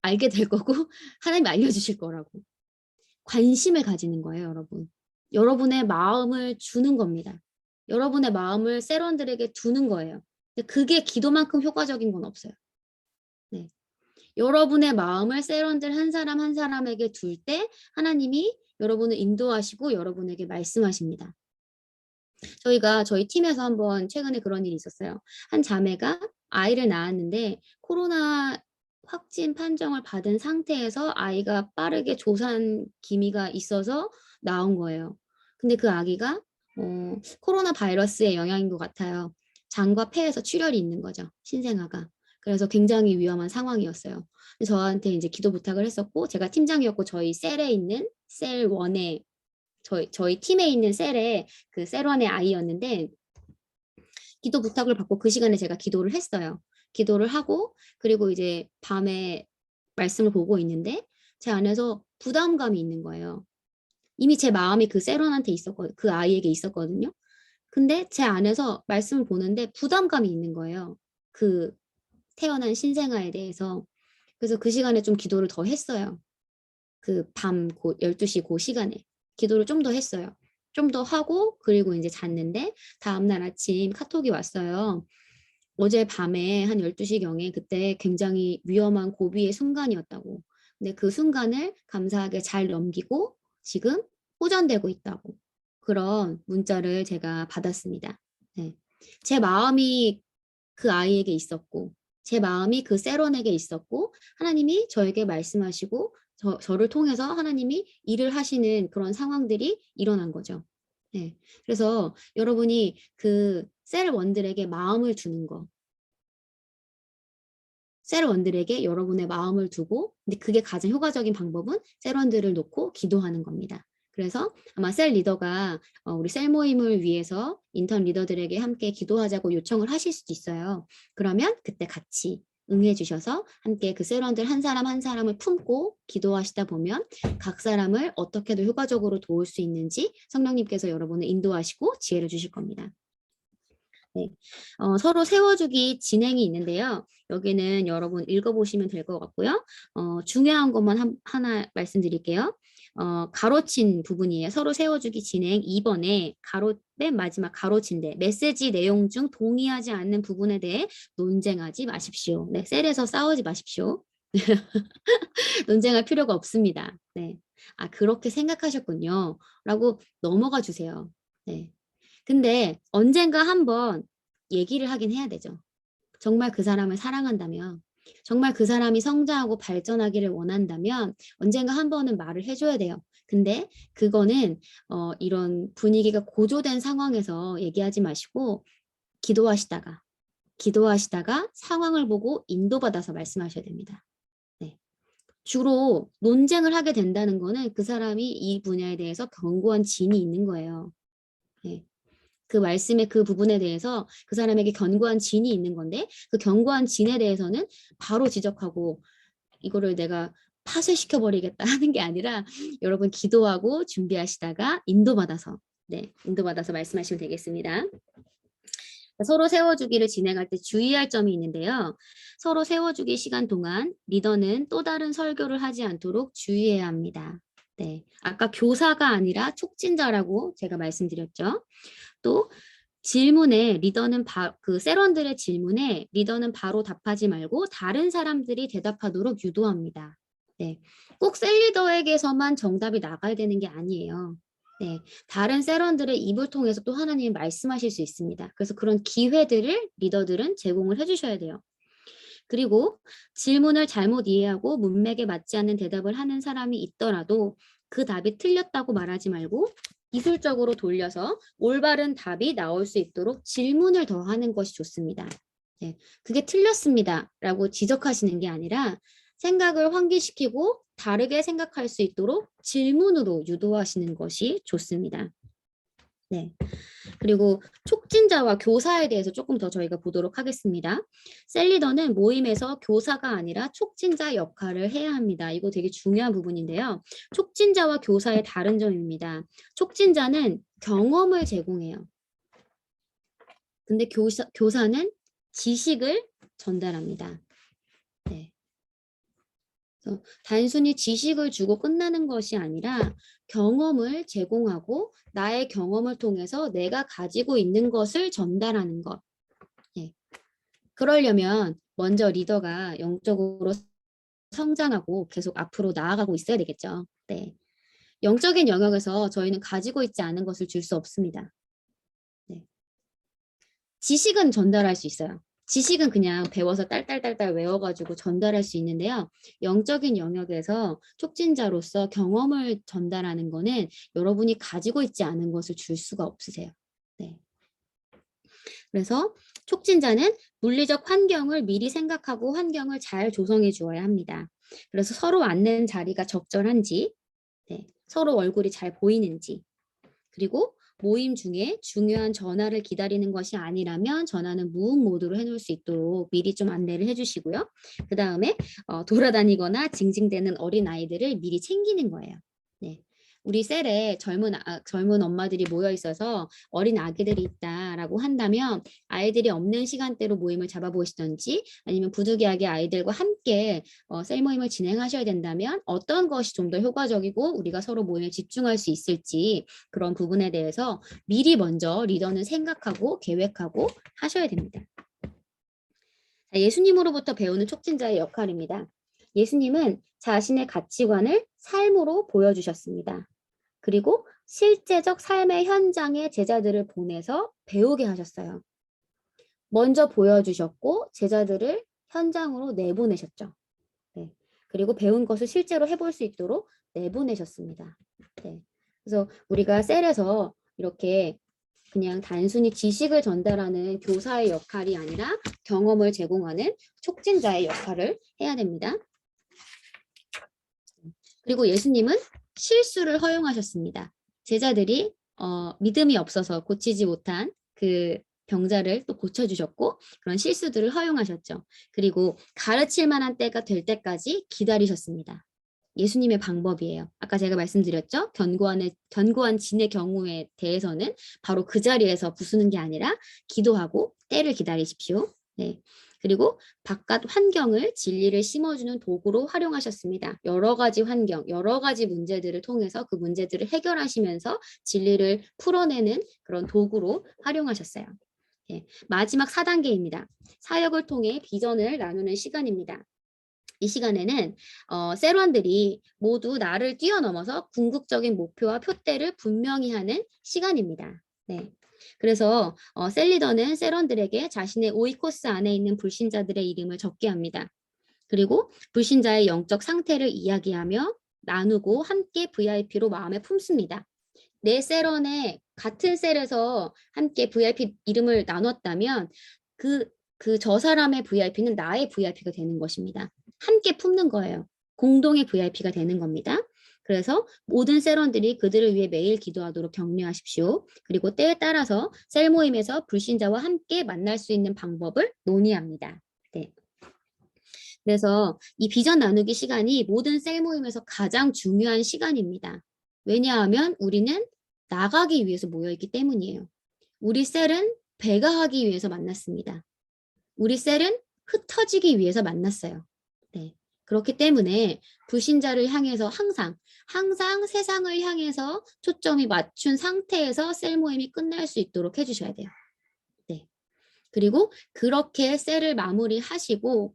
알게 될 거고 하나님이 알려주실 거라고. 관심을 가지는 거예요, 여러분. 여러분의 마음을 주는 겁니다. 여러분의 마음을 셀원들에게 두는 거예요. 근데 그게 기도만큼 효과적인 건 없어요. 네. 여러분의 마음을 셀원들 한 사람 한 사람에게 둘 때 하나님이 여러분을 인도하시고 여러분에게 말씀하십니다. 저희 팀에서 한번 최근에 그런 일이 있었어요. 한 자매가 아이를 낳았는데 코로나 확진 판정을 받은 상태에서 아이가 빠르게 조산 기미가 있어서 나온 거예요. 근데 그 아기가 코로나 바이러스의 영향인 것 같아요. 장과 폐에서 출혈이 있는 거죠. 신생아가. 그래서 굉장히 위험한 상황이었어요. 저한테 이제 기도 부탁을 했었고 제가 팀장이었고 저희 셀에 있는 셀 원에 저희 팀에 있는 셀에 그 셀원의 아이였는데 기도 부탁을 받고 그 시간에 제가 기도를 했어요. 기도를 하고 그리고 이제 밤에 말씀을 보고 있는데 제 안에서 부담감이 있는 거예요. 이미 제 마음이 그 셀원한테 있었거든요. 그 아이에게 있었거든요. 근데 제 안에서 말씀을 보는데 부담감이 있는 거예요. 그 태어난 신생아에 대해서. 그래서 그 시간에 좀 기도를 더 했어요. 그 밤 12시 그 시간에 기도를 좀 더 했어요. 좀 더 하고 그리고 이제 잤는데 다음날 아침 카톡이 왔어요. 어제 밤에 한 12시경에 그때 굉장히 위험한 고비의 순간이었다고. 근데 그 순간을 감사하게 잘 넘기고 지금 호전되고 있다고. 그런 문자를 제가 받았습니다. 네. 제 마음이 그 아이에게 있었고 제 마음이 그 세론에게 있었고 하나님이 저에게 말씀하시고 저를 통해서 하나님이 일을 하시는 그런 상황들이 일어난 거죠. 네. 그래서 여러분이 그 셀원들에게 마음을 주는 거. 셀원들에게 여러분의 마음을 두고 근데 그게 가장 효과적인 방법은 셀원들을 놓고 기도하는 겁니다. 그래서 아마 셀 리더가 우리 셀 모임을 위해서 인턴 리더들에게 함께 기도하자고 요청을 하실 수도 있어요. 그러면 그때 같이 응해 주셔서 함께 그 셀원들 한 사람 한 사람을 품고 기도하시다 보면 각 사람을 어떻게 더 효과적으로 도울 수 있는지 성령님께서 여러분을 인도하시고 지혜를 주실 겁니다. 네. 서로 세워주기 진행이 있는데요. 여기는 여러분 읽어보시면 될 것 같고요. 중요한 것만 하나 말씀드릴게요. 가로친 부분이에요. 서로 세워주기 진행 2번에 맨 마지막 가로친데 메시지 내용 중 동의하지 않는 부분에 대해 논쟁하지 마십시오. 네, 셀에서 싸우지 마십시오. 논쟁할 필요가 없습니다. 네. 아, 그렇게 생각하셨군요. 라고 넘어가 주세요. 네. 근데 언젠가 한번 얘기를 하긴 해야 되죠. 정말 그 사람을 사랑한다면, 정말 그 사람이 성장하고 발전하기를 원한다면 언젠가 한 번은 말을 해줘야 돼요. 근데 그거는 이런 분위기가 고조된 상황에서 얘기하지 마시고 기도하시다가 상황을 보고 인도받아서 말씀하셔야 됩니다. 네. 주로 논쟁을 하게 된다는 거는 그 사람이 이 분야에 대해서 견고한 진이 있는 거예요. 네. 그 말씀의 그 부분에 대해서 그 사람에게 견고한 진이 있는 건데 그 견고한 진에 대해서는 바로 지적하고 이거를 내가 파쇄시켜버리겠다 하는 게 아니라 여러분 기도하고 준비하시다가 인도받아서 말씀하시면 되겠습니다. 서로 세워주기를 진행할 때 주의할 점이 있는데요. 서로 세워주기 시간 동안 리더는 또 다른 설교를 하지 않도록 주의해야 합니다. 네, 아까 교사가 아니라 촉진자라고 제가 말씀드렸죠. 또 질문에 그 셀원들의 질문에 리더는 바로 답하지 말고 다른 사람들이 대답하도록 유도합니다. 네, 꼭 셀리더에게서만 정답이 나가야 되는 게 아니에요. 네, 다른 셀원들의 입을 통해서 또 하나님이 말씀하실 수 있습니다. 그래서 그런 기회들을 리더들은 제공을 해주셔야 돼요. 그리고 질문을 잘못 이해하고 문맥에 맞지 않는 대답을 하는 사람이 있더라도 그 답이 틀렸다고 말하지 말고 기술적으로 돌려서 올바른 답이 나올 수 있도록 질문을 더 하는 것이 좋습니다. 네, 그게 틀렸습니다 라고 지적하시는 게 아니라 생각을 환기시키고 다르게 생각할 수 있도록 질문으로 유도하시는 것이 좋습니다. 네. 그리고 촉진자와 교사에 대해서 조금 더 저희가 보도록 하겠습니다. 셀리더는 모임에서 교사가 아니라 촉진자 역할을 해야 합니다. 이거 되게 중요한 부분인데요. 촉진자와 교사의 다른 점입니다. 촉진자는 경험을 제공해요. 근데 교사는 지식을 전달합니다. 네. 그래서 단순히 지식을 주고 끝나는 것이 아니라 경험을 제공하고 나의 경험을 통해서 내가 가지고 있는 것을 전달하는 것. 예. 그러려면 먼저 리더가 영적으로 성장하고 계속 앞으로 나아가고 있어야 되겠죠. 네. 영적인 영역에서 저희는 가지고 있지 않은 것을 줄 수 없습니다. 네. 지식은 전달할 수 있어요. 지식은 그냥 배워서 딸딸딸딸 외워가지고 전달할 수 있는데요. 영적인 영역에서 촉진자로서 경험을 전달하는 거는 여러분이 가지고 있지 않은 것을 줄 수가 없으세요. 네. 그래서 촉진자는 물리적 환경을 미리 생각하고 환경을 잘 조성해 주어야 합니다. 그래서 서로 앉는 자리가 적절한지, 네. 서로 얼굴이 잘 보이는지, 그리고 모임 중에 중요한 전화를 기다리는 것이 아니라면 전화는 무음 모드로 해놓을 수 있도록 미리 좀 안내를 해주시고요. 그 다음에 돌아다니거나 징징대는 어린 아이들을 미리 챙기는 거예요. 네. 우리 셀에 젊은 엄마들이 모여 있어서 어린 아기들이 있다라고 한다면 아이들이 없는 시간대로 모임을 잡아보시던지 아니면 부득이하게 아이들과 함께 셀 모임을 진행하셔야 된다면 어떤 것이 좀 더 효과적이고 우리가 서로 모임에 집중할 수 있을지 그런 부분에 대해서 미리 먼저 리더는 생각하고 계획하고 하셔야 됩니다. 예수님으로부터 배우는 촉진자의 역할입니다. 예수님은 자신의 가치관을 삶으로 보여주셨습니다. 그리고 실제적 삶의 현장에 제자들을 보내서 배우게 하셨어요. 먼저 보여주셨고 제자들을 현장으로 내보내셨죠. 네. 그리고 배운 것을 실제로 해볼 수 있도록 내보내셨습니다. 네. 그래서 우리가 셀에서 이렇게 그냥 단순히 지식을 전달하는 교사의 역할이 아니라 경험을 제공하는 촉진자의 역할을 해야 됩니다. 그리고 예수님은 실수를 허용하셨습니다. 제자들이 믿음이 없어서 고치지 못한 그 병자를 또 고쳐주셨고 그런 실수들을 허용하셨죠. 그리고 가르칠 만한 때가 될 때까지 기다리셨습니다. 예수님의 방법이에요. 아까 제가 말씀드렸죠. 견고한 진의 경우에 대해서는 바로 그 자리에서 부수는 게 아니라 기도하고 때를 기다리십시오. 네. 그리고 바깥 환경을 진리를 심어주는 도구로 활용하셨습니다. 여러 가지 환경, 여러 가지 문제들을 통해서 그 문제들을 해결하시면서 진리를 풀어내는 그런 도구로 활용하셨어요. 네. 마지막 4단계입니다. 사역을 통해 비전을 나누는 시간입니다. 이 시간에는 세론들이 모두 나를 뛰어넘어서 궁극적인 목표와 표대를 분명히 하는 시간입니다. 네. 그래서 셀리더는 세론들에게 자신의 오이코스 안에 있는 불신자들의 이름을 적게 합니다. 그리고 불신자의 영적 상태를 이야기하며 나누고 함께 VIP로 마음에 품습니다. 내 셀원에 같은 셀에서 함께 VIP 이름을 나눴다면 저 사람의 VIP는 나의 VIP가 되는 것입니다. 함께 품는 거예요. 공동의 VIP가 되는 겁니다. 그래서 모든 셀원들이 그들을 위해 매일 기도하도록 격려하십시오. 그리고 때에 따라서 셀 모임에서 불신자와 함께 만날 수 있는 방법을 논의합니다. 네. 그래서 이 비전 나누기 시간이 모든 셀 모임에서 가장 중요한 시간입니다. 왜냐하면 우리는 나가기 위해서 모여있기 때문이에요. 우리 셀은 배가하기 위해서 만났습니다. 우리 셀은 흩어지기 위해서 만났어요. 네. 그렇기 때문에 불신자를 향해서 항상 세상을 향해서 초점이 맞춘 상태에서 셀 모임이 끝날 수 있도록 해주셔야 돼요. 네. 그리고 그렇게 셀을 마무리하시고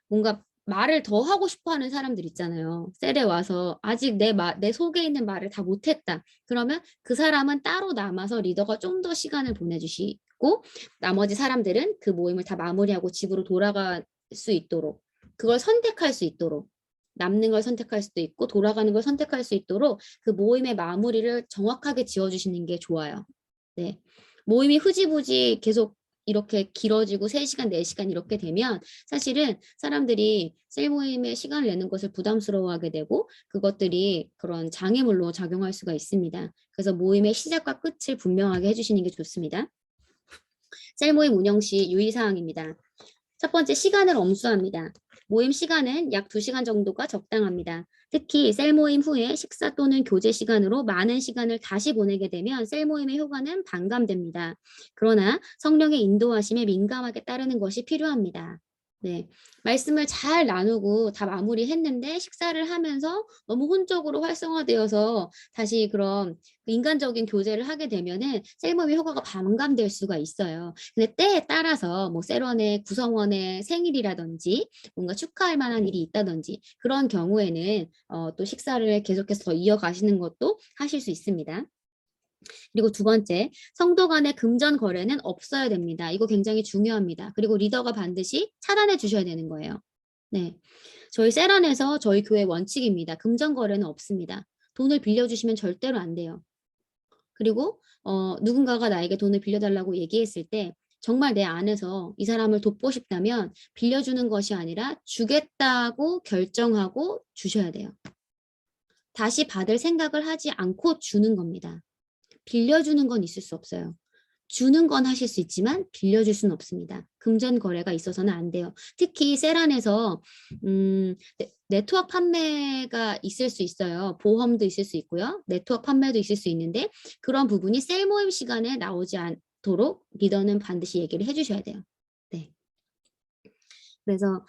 뭔가 말을 더 하고 싶어 하는 사람들 있잖아요. 셀에 와서 아직 내 속에 있는 말을 다 못했다. 그러면 그 사람은 따로 남아서 리더가 좀 더 시간을 보내주시고 나머지 사람들은 그 모임을 다 마무리하고 집으로 돌아갈 수 있도록 그걸 선택할 수 있도록 남는 걸 선택할 수도 있고 돌아가는 걸 선택할 수 있도록 그 모임의 마무리를 정확하게 지어주시는 게 좋아요. 네. 모임이 흐지부지 계속 이렇게 길어지고 3시간, 4시간 이렇게 되면 사실은 사람들이 셀 모임에 시간을 내는 것을 부담스러워하게 되고 그것들이 그런 장애물로 작용할 수가 있습니다. 그래서 모임의 시작과 끝을 분명하게 해주시는 게 좋습니다. 셀 모임 운영 시 유의사항입니다. 첫 번째, 시간을 엄수합니다. 모임 시간은 약 2시간 정도가 적당합니다. 특히 셀 모임 후에 식사 또는 교제 시간으로 많은 시간을 다시 보내게 되면 셀 모임의 효과는 반감됩니다. 그러나 성령의 인도하심에 민감하게 따르는 것이 필요합니다. 네, 말씀을 잘 나누고 다 마무리했는데 식사를 하면서 너무 혼적으로 활성화되어서 다시 그런 인간적인 교제를 하게 되면은 셀 모임의 효과가 반감될 수가 있어요. 근데 때에 따라서 뭐 셀원의 구성원의 생일이라든지 뭔가 축하할 만한 일이 있다든지 그런 경우에는 또 식사를 계속해서 더 이어가시는 것도 하실 수 있습니다. 그리고 두 번째, 성도 간의 금전 거래는 없어야 됩니다. 이거 굉장히 중요합니다. 그리고 리더가 반드시 차단해 주셔야 되는 거예요. 네, 저희 셀안에서 저희 교회 원칙입니다. 금전 거래는 없습니다. 돈을 빌려주시면 절대로 안 돼요. 그리고 누군가가 나에게 돈을 빌려달라고 얘기했을 때 정말 내 안에서 이 사람을 돕고 싶다면 빌려주는 것이 아니라 주겠다고 결정하고 주셔야 돼요. 다시 받을 생각을 하지 않고 주는 겁니다. 빌려주는 건 있을 수 없어요. 주는 건 하실 수 있지만 빌려줄 수는 없습니다. 금전 거래가 있어서는 안 돼요. 특히 셀안에서 네트워크 판매가 있을 수 있어요. 보험도 있을 수 있고요. 네트워크 판매도 있을 수 있는데 그런 부분이 셀 모임 시간에 나오지 않도록 리더는 반드시 얘기를 해주셔야 돼요. 네. 그래서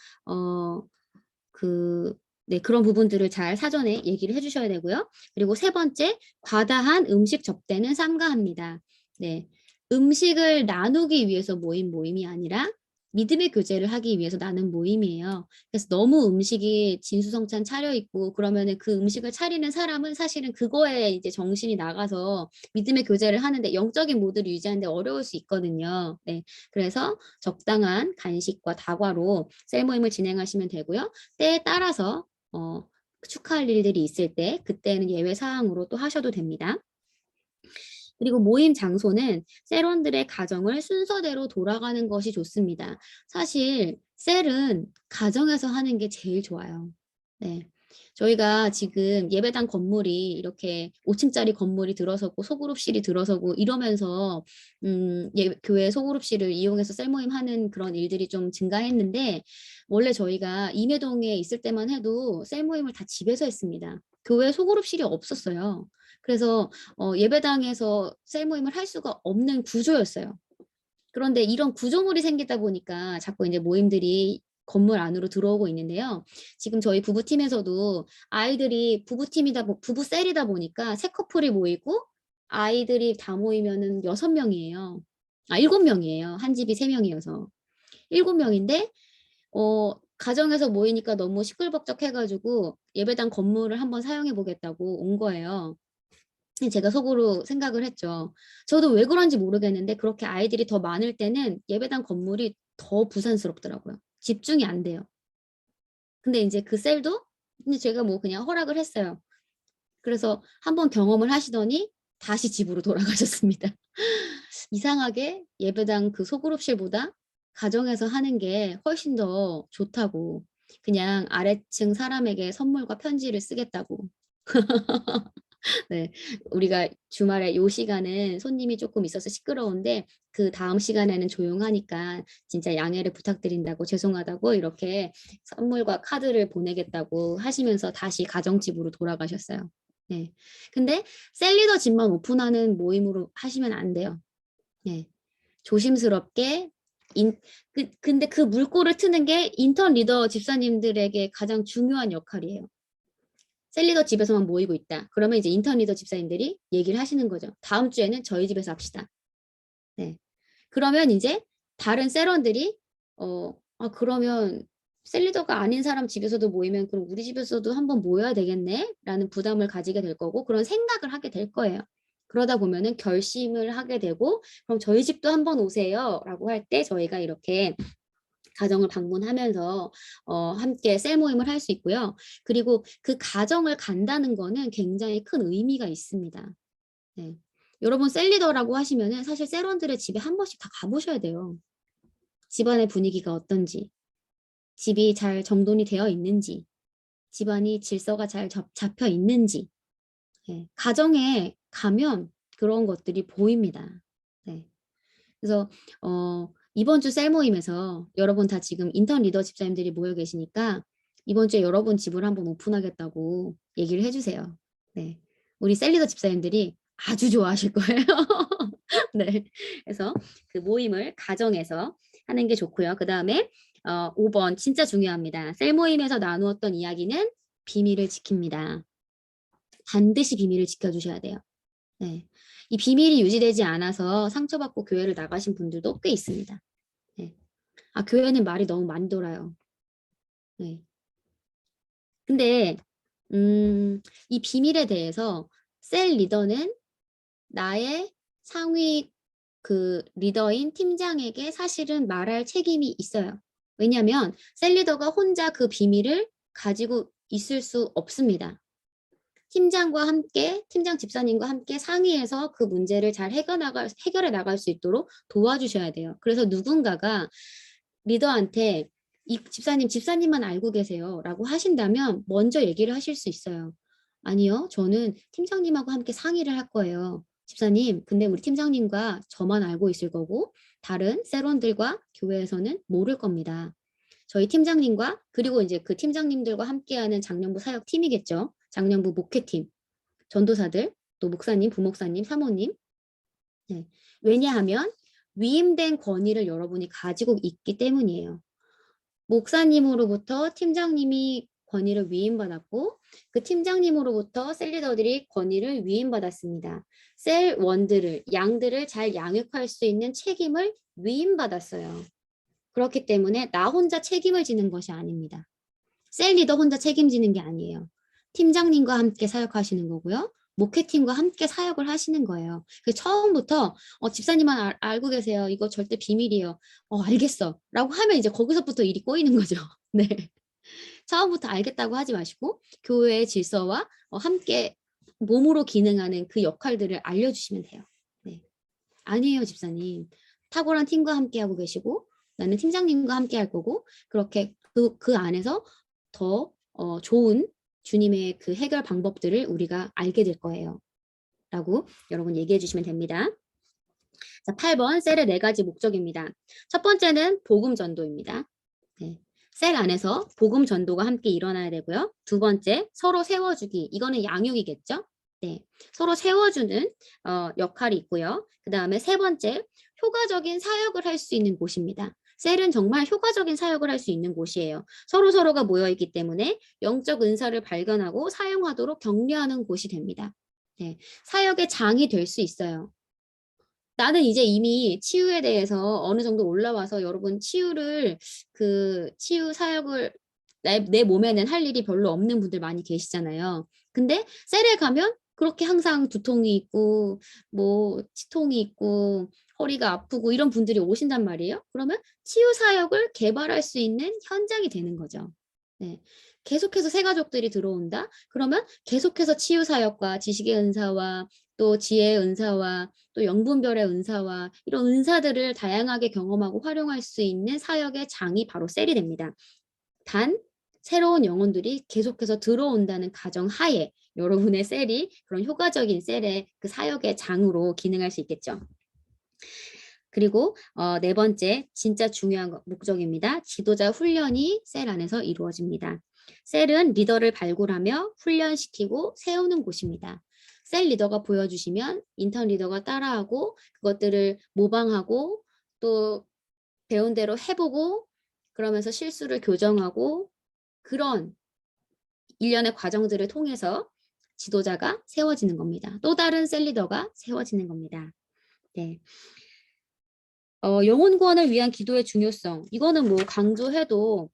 그런 부분들을 잘 사전에 얘기를 해주셔야 되고요. 그리고 세 번째, 과다한 음식 접대는 삼가합니다. 네, 음식을 나누기 위해서 모인 모임이 아니라 믿음의 교제를 하기 위해서 나눈 모임이에요. 그래서 너무 음식이 진수성찬 차려 있고 그러면은 그 음식을 차리는 사람은 사실은 그거에 이제 정신이 나가서 믿음의 교제를 하는데 영적인 모드를 유지하는데 어려울 수 있거든요. 네, 그래서 적당한 간식과 다과로 셀 모임을 진행하시면 되고요. 때에 따라서 축하할 일들이 있을 때 그때는 예외 사항으로 또 하셔도 됩니다. 그리고 모임 장소는 셀원들의 가정을 순서대로 돌아가는 것이 좋습니다. 사실 셀은 가정에서 하는 게 제일 좋아요. 네. 저희가 지금 예배당 건물이 이렇게 5층짜리 건물이 들어서고 소그룹실이 들어서고 이러면서 교회 소그룹실을 이용해서 셀 모임하는 그런 일들이 좀 증가했는데, 원래 저희가 임회동에 있을 때만 해도 셀 모임을 다 집에서 했습니다. 교회 소그룹실이 없었어요. 그래서 예배당에서 셀 모임을 할 수가 없는 구조였어요. 그런데 이런 구조물이 생기다 보니까 자꾸 이제 모임들이 건물 안으로 들어오고 있는데요. 지금 저희 부부팀에서도 아이들이 부부 셀이다 보니까 세 커플이 모이고 아이들이 다 모이면은 6명이에요. 7명이에요. 한 집이 3명이어서. 7명인데 가정에서 모이니까 너무 시끌벅적해 가지고 예배당 건물을 한번 사용해 보겠다고 온 거예요. 제가 속으로 생각을 했죠. 저도 왜 그런지 모르겠는데 그렇게 아이들이 더 많을 때는 예배당 건물이 더 부산스럽더라고요. 집중이 안 돼요. 근데 인제 그 셀도 근데 제가 뭐 그냥 허락을 했어요. 그래서 한번 경험을 하시더니 다시 집으로 돌아가셨습니다. 이상하게 예배당 그 소그룹실보다 가정에서 하는 게 훨씬 더 좋다고. 그냥 아래층 사람에게 선물과 편지를 쓰겠다고. 네. 우리가 주말에 요 시간은 손님이 조금 있어서 시끄러운데 그다음 시간에는 조용하니까 진짜 양해를 부탁드린다고, 죄송하다고 이렇게 선물과 카드를 보내겠다고 하시면서 다시 가정집으로 돌아가셨어요. 네. 근데 셀리더 집만 오픈하는 모임으로 하시면 안 돼요. 네. 조심스럽게 근데 그 물꼬를 트는 게 인턴 리더 집사님들에게 가장 중요한 역할이에요. 셀리더 집에서만 모이고 있다. 그러면 이제 인턴 리더 집사님들이 얘기를 하시는 거죠. 다음 주에는 저희 집에서 합시다. 네. 그러면 이제 다른 셀원들이 그러면 셀리더가 아닌 사람 집에서도 모이면 그럼 우리 집에서도 한번 모여야 되겠네? 라는 부담을 가지게 될 거고 그런 생각을 하게 될 거예요. 그러다 보면은 결심을 하게 되고 그럼 저희 집도 한번 오세요. 라고 할 때 저희가 이렇게 가정을 방문하면서 함께 셀 모임을 할 수 있고요. 그리고 그 가정을 간다는 거는 굉장히 큰 의미가 있습니다. 네. 여러분 셀 리더라고 하시면은 사실 셀원들의 집에 한 번씩 다 가보셔야 돼요. 집안의 분위기가 어떤지, 집이 잘 정돈이 되어 있는지, 집안이 질서가 잘 잡혀 있는지. 네. 가정에 가면 그런 것들이 보입니다. 네. 그래서 이번 주 셀 모임에서 여러분 다 지금 인턴 리더 집사님들이 모여 계시니까 이번 주에 여러분 집을 한번 오픈하겠다고 얘기를 해 주세요. 네. 우리 셀 리더 집사님들이 아주 좋아하실 거예요. 네. 그래서 그 모임을 가정에서 하는 게 좋고요. 그다음에 5번 진짜 중요합니다. 셀 모임에서 나누었던 이야기는 비밀을 지킵니다. 반드시 비밀을 지켜 주셔야 돼요. 네. 이 비밀이 유지되지 않아서 상처받고 교회를 나가신 분들도 꽤 있습니다. 네. 교회는 말이 너무 많이 돌아요. 네. 근데 이 비밀에 대해서 셀 리더는 나의 상위 그 리더인 팀장에게 사실은 말할 책임이 있어요. 왜냐하면 셀 리더가 혼자 그 비밀을 가지고 있을 수 없습니다. 팀장과 함께 팀장 집사님과 함께 상의해서 그 문제를 잘 해결해 나갈 수 있도록 도와주셔야 돼요. 그래서 누군가가 리더한테 이 집사님만 알고 계세요라고 하신다면 먼저 얘기를 하실 수 있어요. 아니요, 저는 팀장님하고 함께 상의를 할 거예요. 집사님, 근데 우리 팀장님과 저만 알고 있을 거고 다른 셀원들과 교회에서는 모를 겁니다. 저희 팀장님과 그리고 이제 그 팀장님들과 함께하는 장년부 사역 팀이겠죠. 장년부 목회팀, 전도사들, 또 목사님, 부목사님, 사모님. 네. 왜냐하면 위임된 권위를 여러분이 가지고 있기 때문이에요. 목사님으로부터 팀장님이 권위를 위임받았고 그 팀장님으로부터 셀리더들이 권위를 위임받았습니다. 양들을 잘 양육할 수 있는 책임을 위임받았어요. 그렇기 때문에 나 혼자 책임을 지는 것이 아닙니다. 셀 리더 혼자 책임지는 게 아니에요. 팀장님과 함께 사역하시는 거고요. 목회팀과 함께 사역을 하시는 거예요. 그래서 처음부터 집사님만 알고 계세요. 이거 절대 비밀이에요. 알겠어. 라고 하면 이제 거기서부터 일이 꼬이는 거죠. 네. 처음부터 알겠다고 하지 마시고 교회의 질서와 함께 몸으로 기능하는 그 역할들을 알려주시면 돼요. 아니에요, 집사님. 탁월한 팀과 함께 하고 계시고 나는 팀장님과 함께 할 거고 그렇게 그 안에서 더 좋은 주님의 그 해결 방법들을 우리가 알게 될 거예요. 라고 여러분 얘기해 주시면 됩니다. 자, 8번 셀의 4가지 목적입니다. 첫 번째는 복음 전도입니다. 네. 셀 안에서 복음 전도가 함께 일어나야 되고요. 두 번째, 서로 세워주기. 이거는 양육이겠죠? 네. 서로 세워주는 역할이 있고요. 그 다음에 세 번째, 효과적인 사역을 할 수 있는 곳입니다. 셀은 정말 효과적인 사역을 할 수 있는 곳이에요. 서로가 모여있기 때문에 영적 은사를 발견하고 사용하도록 격려하는 곳이 됩니다. 네. 사역의 장이 될 수 있어요. 나는 이제 이미 치유에 대해서 어느 정도 올라와서 여러분 치유 사역을 내 몸에는 할 일이 별로 없는 분들 많이 계시잖아요. 근데 셀에 가면 그렇게 항상 두통이 있고 뭐 치통이 있고 허리가 아프고 이런 분들이 오신단 말이에요. 그러면 치유 사역을 개발할 수 있는 현장이 되는 거죠. 네. 계속해서 새 가족들이 들어온다? 그러면 계속해서 치유 사역과 지식의 은사와 또 지혜의 은사와 또 영분별의 은사와 이런 은사들을 다양하게 경험하고 활용할 수 있는 사역의 장이 바로 셀이 됩니다. 단 새로운 영혼들이 계속해서 들어온다는 가정 하에 여러분의 셀이 그런 효과적인 셀의 그 사역의 장으로 기능할 수 있겠죠. 그리고 네 번째 진짜 중요한 목적입니다. 지도자 훈련이 셀 안에서 이루어집니다. 셀은 리더를 발굴하며 훈련시키고 세우는 곳입니다. 셀 리더가 보여주시면 인턴 리더가 따라하고 그것들을 모방하고 또 배운 대로 해보고 그러면서 실수를 교정하고 그런 일련의 과정들을 통해서 지도자가 세워지는 겁니다. 또 다른 셀 리더가 세워지는 겁니다. 네. 영혼 구원을 위한 기도의 중요성. 이거는 뭐 강조해도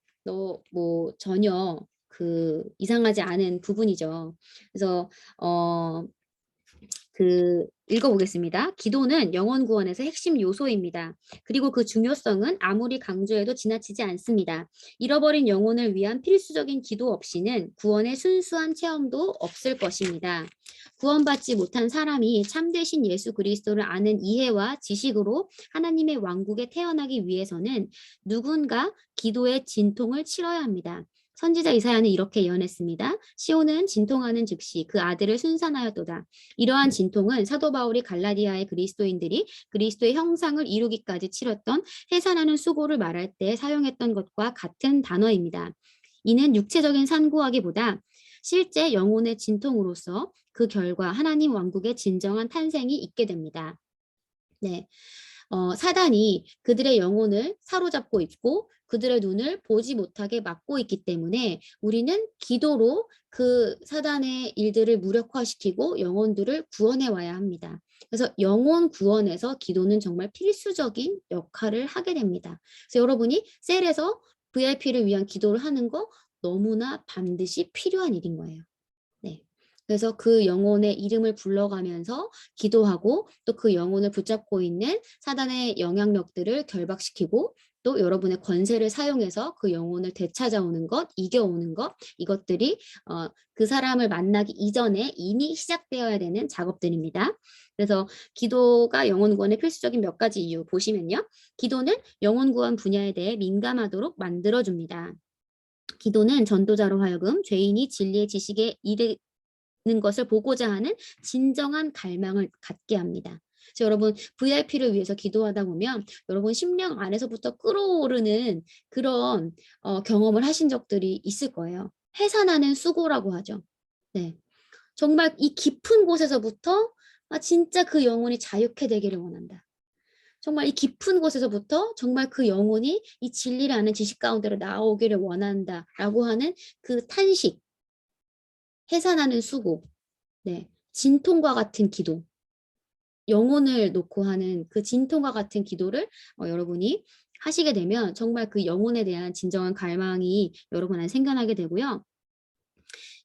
뭐 전혀 이상하지 않은 부분이죠. 그래서 읽어보겠습니다. 기도는 영혼 구원에서 핵심 요소입니다. 그리고 그 중요성은 아무리 강조해도 지나치지 않습니다. 잃어버린 영혼을 위한 필수적인 기도 없이는 구원의 순수한 체험도 없을 것입니다. 구원받지 못한 사람이 참되신 예수 그리스도를 아는 이해와 지식으로 하나님의 왕국에 태어나기 위해서는 누군가 기도의 진통을 치러야 합니다. 선지자 이사야는 이렇게 예언했습니다. 시온은 진통하는 즉시 그 아들을 순산하였도다. 이러한 진통은 사도 바울이 갈라디아의 그리스도인들이 그리스도의 형상을 이루기까지 치렀던 해산하는 수고를 말할 때 사용했던 것과 같은 단어입니다. 이는 육체적인 산구하기보다 실제 영혼의 진통으로서 그 결과 하나님 왕국의 진정한 탄생이 있게 됩니다. 네. 사단이 그들의 영혼을 사로잡고 있고 그들의 눈을 보지 못하게 막고 있기 때문에 우리는 기도로 그 사단의 일들을 무력화시키고 영혼들을 구원해 와야 합니다. 그래서 영혼 구원에서 기도는 정말 필수적인 역할을 하게 됩니다. 그래서 여러분이 셀에서 VIP를 위한 기도를 하는 거 너무나 반드시 필요한 일인 거예요. 네. 그래서 그 영혼의 이름을 불러가면서 기도하고 또 그 영혼을 붙잡고 있는 사단의 영향력들을 결박시키고 또 여러분의 권세를 사용해서 그 영혼을 되찾아오는 것, 이겨오는 것, 이것들이 그 사람을 만나기 이전에 이미 시작되어야 되는 작업들입니다. 그래서 기도가 영혼 구원의 필수적인 몇 가지 이유 보시면요. 기도는 영혼 구원 분야에 대해 민감하도록 만들어줍니다. 기도는 전도자로 하여금 죄인이 진리의 지식에 이르는 것을 보고자 하는 진정한 갈망을 갖게 합니다. 그래서 여러분 VIP를 위해서 기도하다 보면 여러분 심령 안에서부터 끓어오르는 그런 경험을 하신 적들이 있을 거예요. 해산하는 수고라고 하죠. 네, 정말 이 깊은 곳에서부터 진짜 그 영혼이 자유케 되기를 원한다. 정말 이 깊은 곳에서부터 정말 그 영혼이 이 진리를 아는 지식 가운데로 나오기를 원한다라고 하는 그 탄식, 해산하는 수고, 네, 진통과 같은 기도, 영혼을 놓고 하는 그 진통과 같은 기도를 여러분이 하시게 되면 정말 그 영혼에 대한 진정한 갈망이 여러분 안에 생겨나게 되고요.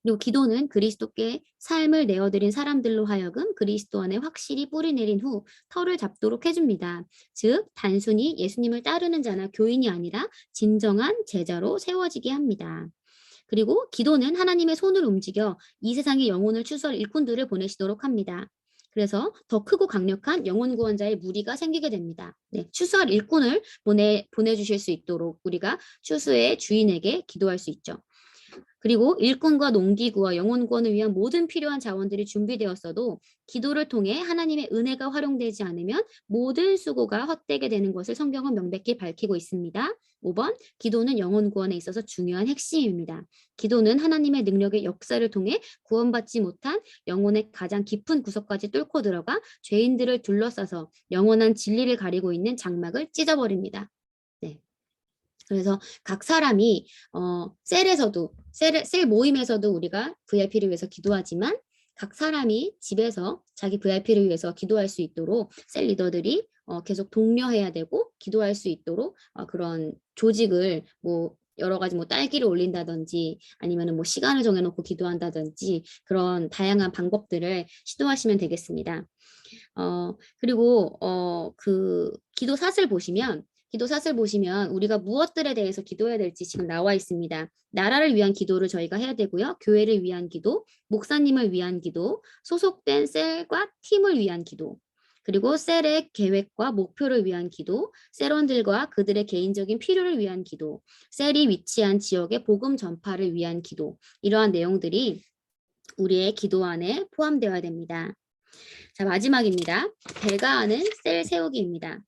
그리고 기도는 그리스도께 삶을 내어드린 사람들로 하여금 그리스도 안에 확실히 뿌리 내린 후 터를 잡도록 해줍니다. 즉 단순히 예수님을 따르는 자나 교인이 아니라 진정한 제자로 세워지게 합니다. 그리고 기도는 하나님의 손을 움직여 이 세상에 영혼을 추수할 일꾼들을 보내시도록 합니다. 그래서 더 크고 강력한 영혼 구원자의 무리가 생기게 됩니다. 네, 추수할 일꾼을 보내주실 수 있도록 우리가 추수의 주인에게 기도할 수 있죠. 그리고 일꾼과 농기구와 영혼 구원을 위한 모든 필요한 자원들이 준비되었어도 기도를 통해 하나님의 은혜가 활용되지 않으면 모든 수고가 헛되게 되는 것을 성경은 명백히 밝히고 있습니다. 5번, 기도는 영혼 구원에 있어서 중요한 핵심입니다. 기도는 하나님의 능력의 역사를 통해 구원받지 못한 영혼의 가장 깊은 구석까지 뚫고 들어가 죄인들을 둘러싸서 영원한 진리를 가리고 있는 장막을 찢어버립니다. 네. 그래서 각 사람이 셀 모임에서도 우리가 VIP를 위해서 기도하지만 각 사람이 집에서 자기 VIP를 위해서 기도할 수 있도록 셀 리더들이 계속 독려해야 되고 기도할 수 있도록 그런 조직을 뭐 여러 가지 뭐 딸기를 올린다든지 아니면은 뭐 시간을 정해놓고 기도한다든지 그런 다양한 방법들을 시도하시면 되겠습니다. 그리고 그 기도 사슬 보시면 우리가 무엇들에 대해서 기도해야 될지 지금 나와 있습니다. 나라를 위한 기도를 저희가 해야 되고요. 교회를 위한 기도, 목사님을 위한 기도, 소속된 셀과 팀을 위한 기도, 그리고 셀의 계획과 목표를 위한 기도, 셀원들과 그들의 개인적인 필요를 위한 기도, 셀이 위치한 지역의 복음 전파를 위한 기도, 이러한 내용들이 우리의 기도 안에 포함되어야 됩니다. 자, 마지막입니다. 배가하는 셀 세우기입니다.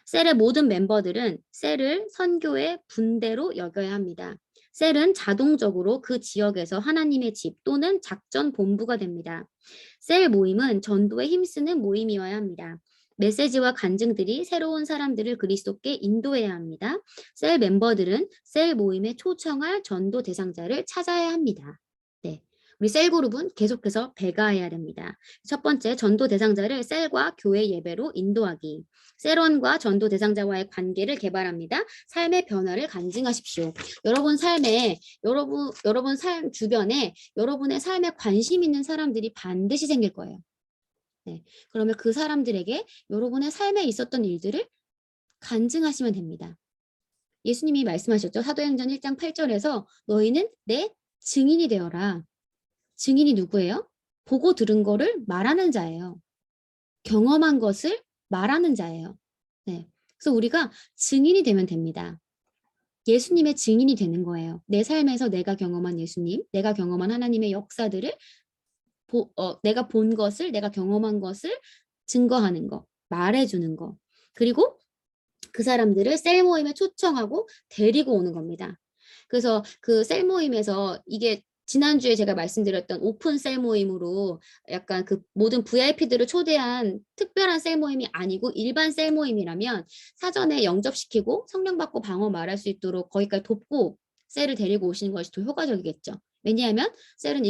셀의 모든 멤버들은 셀을 선교의 분대로 여겨야 합니다. 셀은 자동적으로 그 지역에서 하나님의 집 또는 작전 본부가 됩니다. 셀 모임은 전도에 힘쓰는 모임이어야 합니다. 메시지와 간증들이 새로운 사람들을 그리스도께 인도해야 합니다. 셀 멤버들은 셀 모임에 초청할 전도 대상자를 찾아야 합니다. 네. 우리 셀그룹은 계속해서 배가해야 됩니다. 첫 번째, 전도 대상자를 셀과 교회 예배로 인도하기. 셀원과 전도 대상자와의 관계를 개발합니다. 삶의 변화를 간증하십시오. 여러분 삶 주변에 여러분의 삶에 관심 있는 사람들이 반드시 생길 거예요. 네, 그러면 그 사람들에게 여러분의 삶에 있었던 일들을 간증하시면 됩니다. 예수님이 말씀하셨죠. 사도행전 1장 8절에서 너희는 내 증인이 되어라. 증인이 누구예요? 보고 들은 거를 말하는 자예요. 경험한 것을 말하는 자예요. 네. 그래서 우리가 증인이 되면 됩니다. 예수님의 증인이 되는 거예요. 내 삶에서 내가 경험한 예수님, 내가 경험한 하나님의 역사들을 내가 본 것을, 내가 경험한 것을 증거하는 거, 말해주는 거. 그리고 그 사람들을 셀 모임에 초청하고 데리고 오는 겁니다. 그래서 그 셀 모임에서 이게 지난주에 제가 말씀드렸던 오픈 셀 모임으로 약간 그 모든 VIP들을 초대한 특별한 셀 모임이 아니고 일반 셀 모임이라면 사전에 영접시키고 성령 받고 방어 말할 수 있도록 거기까지 돕고 셀을 데리고 오시는 것이 더 효과적이겠죠. 왜냐하면 셀은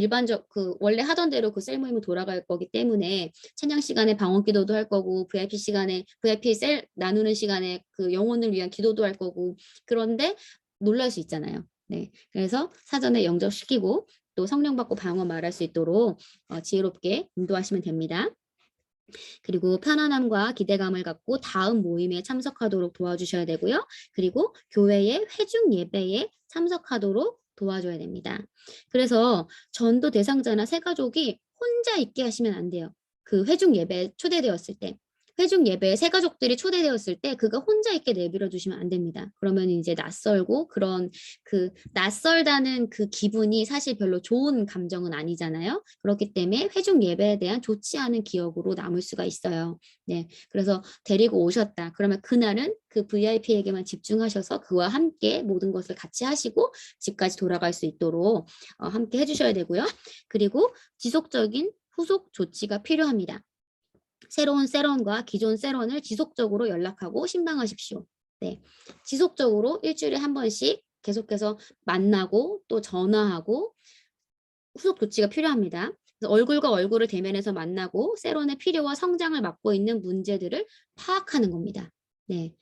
원래 하던 대로 그 셀 모임은 돌아갈 거기 때문에 찬양 시간에 방언 기도도 할 거고 VIP 시간에 VIP 셀 나누는 시간에 그 영혼을 위한 기도도 할 거고 그런데 놀랄 수 있잖아요. 네, 그래서 사전에 영접시키고 또 성령 받고 방언 말할 수 있도록 지혜롭게 인도하시면 됩니다. 그리고 편안함과 기대감을 갖고 다음 모임에 참석하도록 도와주셔야 되고요. 그리고 교회의 회중 예배에 참석하도록 도와줘야 됩니다. 그래서 전도 대상자나 새가족이 혼자 있게 하시면 안 돼요. 그 회중 예배에 초대되었을 때. 회중 예배에 새가족들이 초대되었을 때 그가 혼자 있게 내버려 두시면 안 됩니다. 그러면 이제 낯설고 그런 그 낯설다는 그 기분이 사실 별로 좋은 감정은 아니잖아요. 그렇기 때문에 회중 예배에 대한 좋지 않은 기억으로 남을 수가 있어요. 네, 그래서 데리고 오셨다. 그러면 그날은 그 VIP에게만 집중하셔서 그와 함께 모든 것을 같이 하시고 집까지 돌아갈 수 있도록 함께 해주셔야 되고요. 그리고 지속적인 후속 조치가 필요합니다. 새로운 셀원과 기존 셀원을 지속적으로 연락하고 신방하십시오. 네, 지속적으로 일주일에 한 번씩 계속해서 만나고 또 전화하고 후속 조치가 필요합니다. 그래서 얼굴과 얼굴을 대면해서 만나고 셀원의 필요와 성장을 맡고 있는 문제들을 파악하는 겁니다. 네,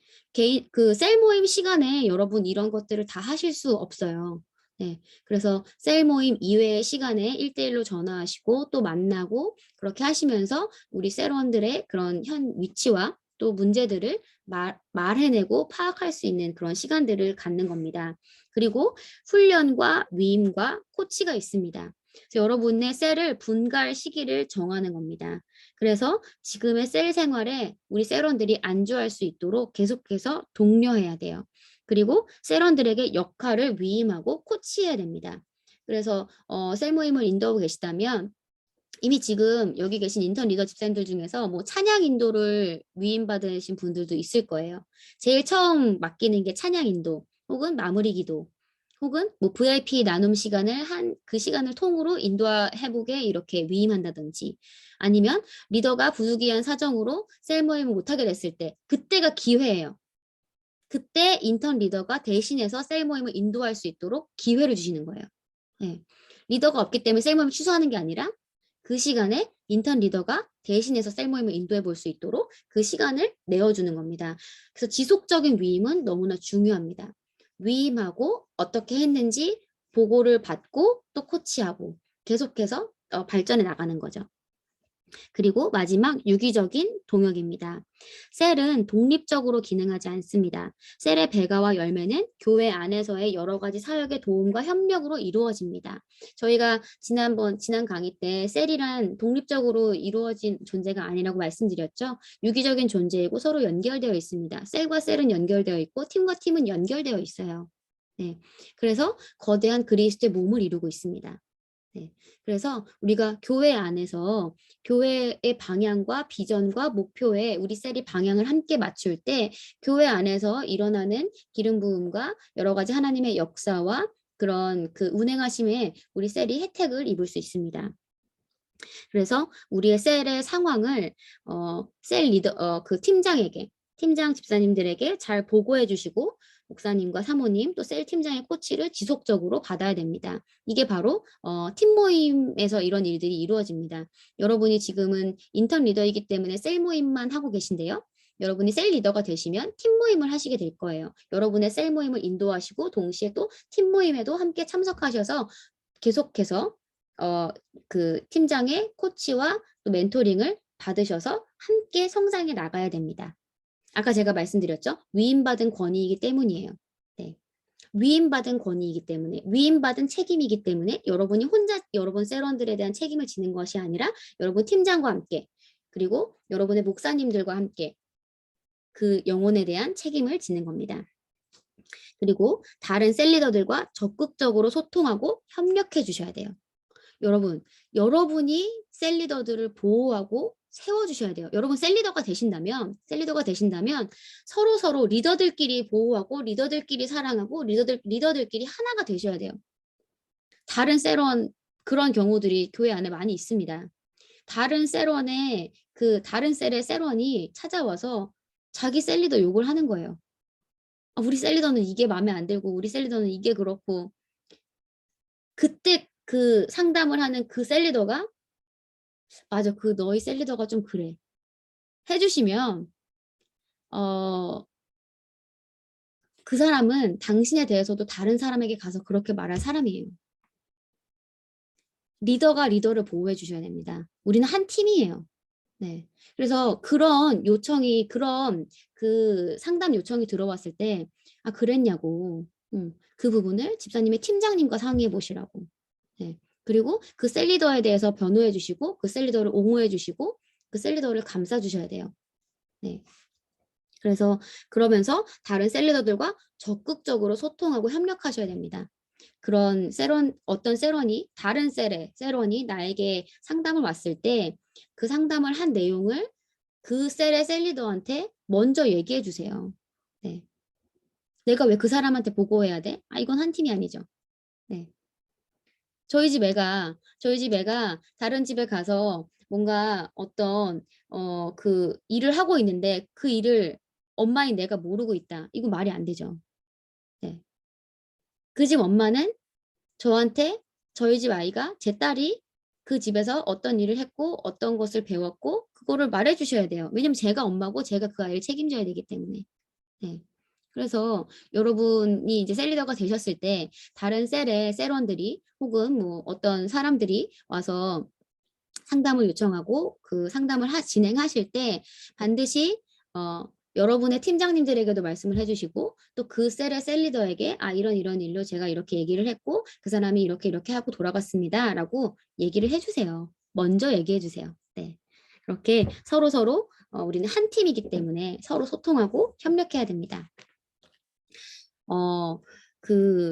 그 셀 모임 시간에 여러분 이런 것들을 다 하실 수 없어요. 네, 그래서 셀 모임 이외의 시간에 1대1로 전화하시고 또 만나고 그렇게 하시면서 우리 셀원들의 그런 현 위치와 또 문제들을 말해내고 파악할 수 있는 그런 시간들을 갖는 겁니다. 그리고 훈련과 위임과 코치가 있습니다. 그래서 여러분의 셀을 분갈 시기를 정하는 겁니다. 그래서 지금의 셀 생활에 우리 셀원들이 안주할 수 있도록 계속해서 독려해야 돼요. 그리고 셀원들에게 역할을 위임하고 코치해야 됩니다. 그래서 셀 모임을 인도하고 계시다면 이미 지금 여기 계신 인턴 리더 집사님들 중에서 뭐 찬양 인도를 위임받으신 분들도 있을 거예요. 제일 처음 맡기는 게 찬양 인도 혹은 마무리 기도 혹은 뭐 VIP 나눔 시간을 그 시간을 통으로 인도해보게 이렇게 위임한다든지 아니면 리더가 부득이한 사정으로 셀 모임을 못하게 됐을 때 그때가 기회예요. 그때 인턴 리더가 대신해서 셀 모임을 인도할 수 있도록 기회를 주시는 거예요. 네. 리더가 없기 때문에 셀 모임을 취소하는 게 아니라 그 시간에 인턴 리더가 대신해서 셀 모임을 인도해 볼 수 있도록 그 시간을 내어주는 겁니다. 그래서 지속적인 위임은 너무나 중요합니다. 위임하고 어떻게 했는지 보고를 받고 또 코치하고 계속해서 발전해 나가는 거죠. 그리고 마지막 유기적인 동역입니다. 셀은 독립적으로 기능하지 않습니다. 셀의 배가와 열매는 교회 안에서의 여러 가지 사역의 도움과 협력으로 이루어집니다. 저희가 지난 강의 때 셀이란 독립적으로 이루어진 존재가 아니라고 말씀드렸죠. 유기적인 존재이고 서로 연결되어 있습니다. 셀과 셀은 연결되어 있고 팀과 팀은 연결되어 있어요. 네. 그래서 거대한 그리스도의 몸을 이루고 있습니다. 네. 그래서 우리가 교회 안에서 교회의 방향과 비전과 목표에 우리 셀이 방향을 함께 맞출 때 교회 안에서 일어나는 기름 부음과 여러 가지 하나님의 역사와 그런 그 운행하심에 우리 셀이 혜택을 입을 수 있습니다. 그래서 우리의 셀의 상황을 셀 리더 그 팀장 집사님들에게 잘 보고해 주시고 목사님과 사모님 또 셀 팀장의 코치를 지속적으로 받아야 됩니다. 이게 바로 팀 모임에서 이런 일들이 이루어집니다. 여러분이 지금은 인턴 리더이기 때문에 셀 모임만 하고 계신데요. 여러분이 셀 리더가 되시면 팀 모임을 하시게 될 거예요. 여러분의 셀 모임을 인도하시고 동시에 또 팀 모임에도 함께 참석하셔서 계속해서 그 팀장의 코치와 또 멘토링을 받으셔서 함께 성장해 나가야 됩니다. 아까 제가 말씀드렸죠? 위임받은 권위이기 때문이에요. 네. 위임받은 권위이기 때문에, 위임받은 책임이기 때문에 여러분이 혼자 여러분 셀원들에 대한 책임을 지는 것이 아니라 여러분 팀장과 함께 그리고 여러분의 목사님들과 함께 그 영혼에 대한 책임을 지는 겁니다. 그리고 다른 셀 리더들과 적극적으로 소통하고 협력해 주셔야 돼요. 여러분이 셀 리더들을 보호하고 세워주셔야 돼요. 여러분 셀 리더가 되신다면 서로 리더들끼리 보호하고 리더들끼리 사랑하고 리더들끼리 하나가 되셔야 돼요. 다른 셀원 그런 경우들이 교회 안에 많이 있습니다. 다른 셀의 셀원이 찾아와서 자기 셀 리더 욕을 하는 거예요. 우리 셀 리더는 이게 마음에 안 들고 우리 셀 리더는 이게 그렇고 그때 그 상담을 하는 그 셀 리더가 맞아 너희 셀 리더가 좀 그래 해주시면 그 사람은 당신에 대해서도 다른 사람에게 가서 그렇게 말할 사람이에요. 리더가 리더를 보호해 주셔야 됩니다. 우리는 한 팀이에요. 네. 그래서 그런 그 상담 요청이 들어왔을 때 그랬냐고 그 부분을 집사님의 팀장님과 상의해 보시라고. 네. 그리고 그 셀 리더에 대해서 변호해 주시고 그 셀 리더를 옹호해 주시고 그 셀 리더를 감싸 주셔야 돼요. 네. 그래서 그러면서 다른 셀 리더들과 적극적으로 소통하고 협력하셔야 됩니다. 어떤 다른 셀의 셀원이 나에게 상담을 왔을 때 그 상담을 한 내용을 그 셀의 셀 리더한테 먼저 얘기해 주세요. 네. 내가 왜 그 사람한테 보고해야 돼? 이건 한 팀이 아니죠. 네. 저희 집 애가 다른 집에 가서 뭔가 어떤 그 일을 하고 있는데 그 일을 엄마인 내가 모르고 있다. 이거 말이 안 되죠. 네. 그 집 엄마는 저희 집 아이가 제 딸이 그 집에서 어떤 일을 했고 어떤 것을 배웠고 그거를 말해 주셔야 돼요. 왜냐면 제가 엄마고 제가 그 아이를 책임져야 되기 때문에. 네. 그래서 여러분이 이제 셀 리더가 되셨을 때 다른 셀의 셀원들이 혹은 뭐 어떤 사람들이 와서 상담을 요청하고 그 상담을 진행하실 때 반드시 여러분의 팀장님들에게도 말씀을 해주시고 또 그 셀의 셀리더에게 이런 일로 제가 이렇게 얘기를 했고 그 사람이 이렇게 하고 돌아갔습니다 라고 얘기를 해주세요. 먼저 얘기해 주세요. 네. 그렇게 서로 우리는 한 팀이기 때문에 서로 소통하고 협력해야 됩니다.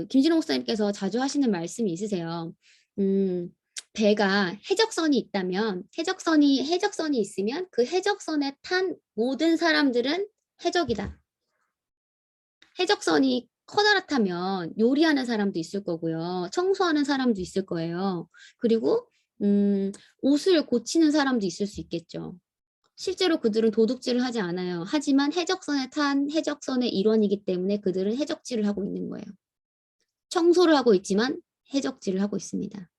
김진호 목사님께서 자주 하시는 말씀이 있으세요. 배가 해적선이 있다면 해적선이 있으면 그 해적선에 탄 모든 사람들은 해적이다. 해적선이 커다랗다면 요리하는 사람도 있을 거고요. 청소하는 사람도 있을 거예요. 그리고 옷을 고치는 사람도 있을 수 있겠죠. 실제로 그들은 도둑질을 하지 않아요. 하지만 해적선에 탄 해적선의 일원이기 때문에 그들은 해적질을 하고 있는 거예요. 청소를 하고 있지만 해적질을 하고 있습니다.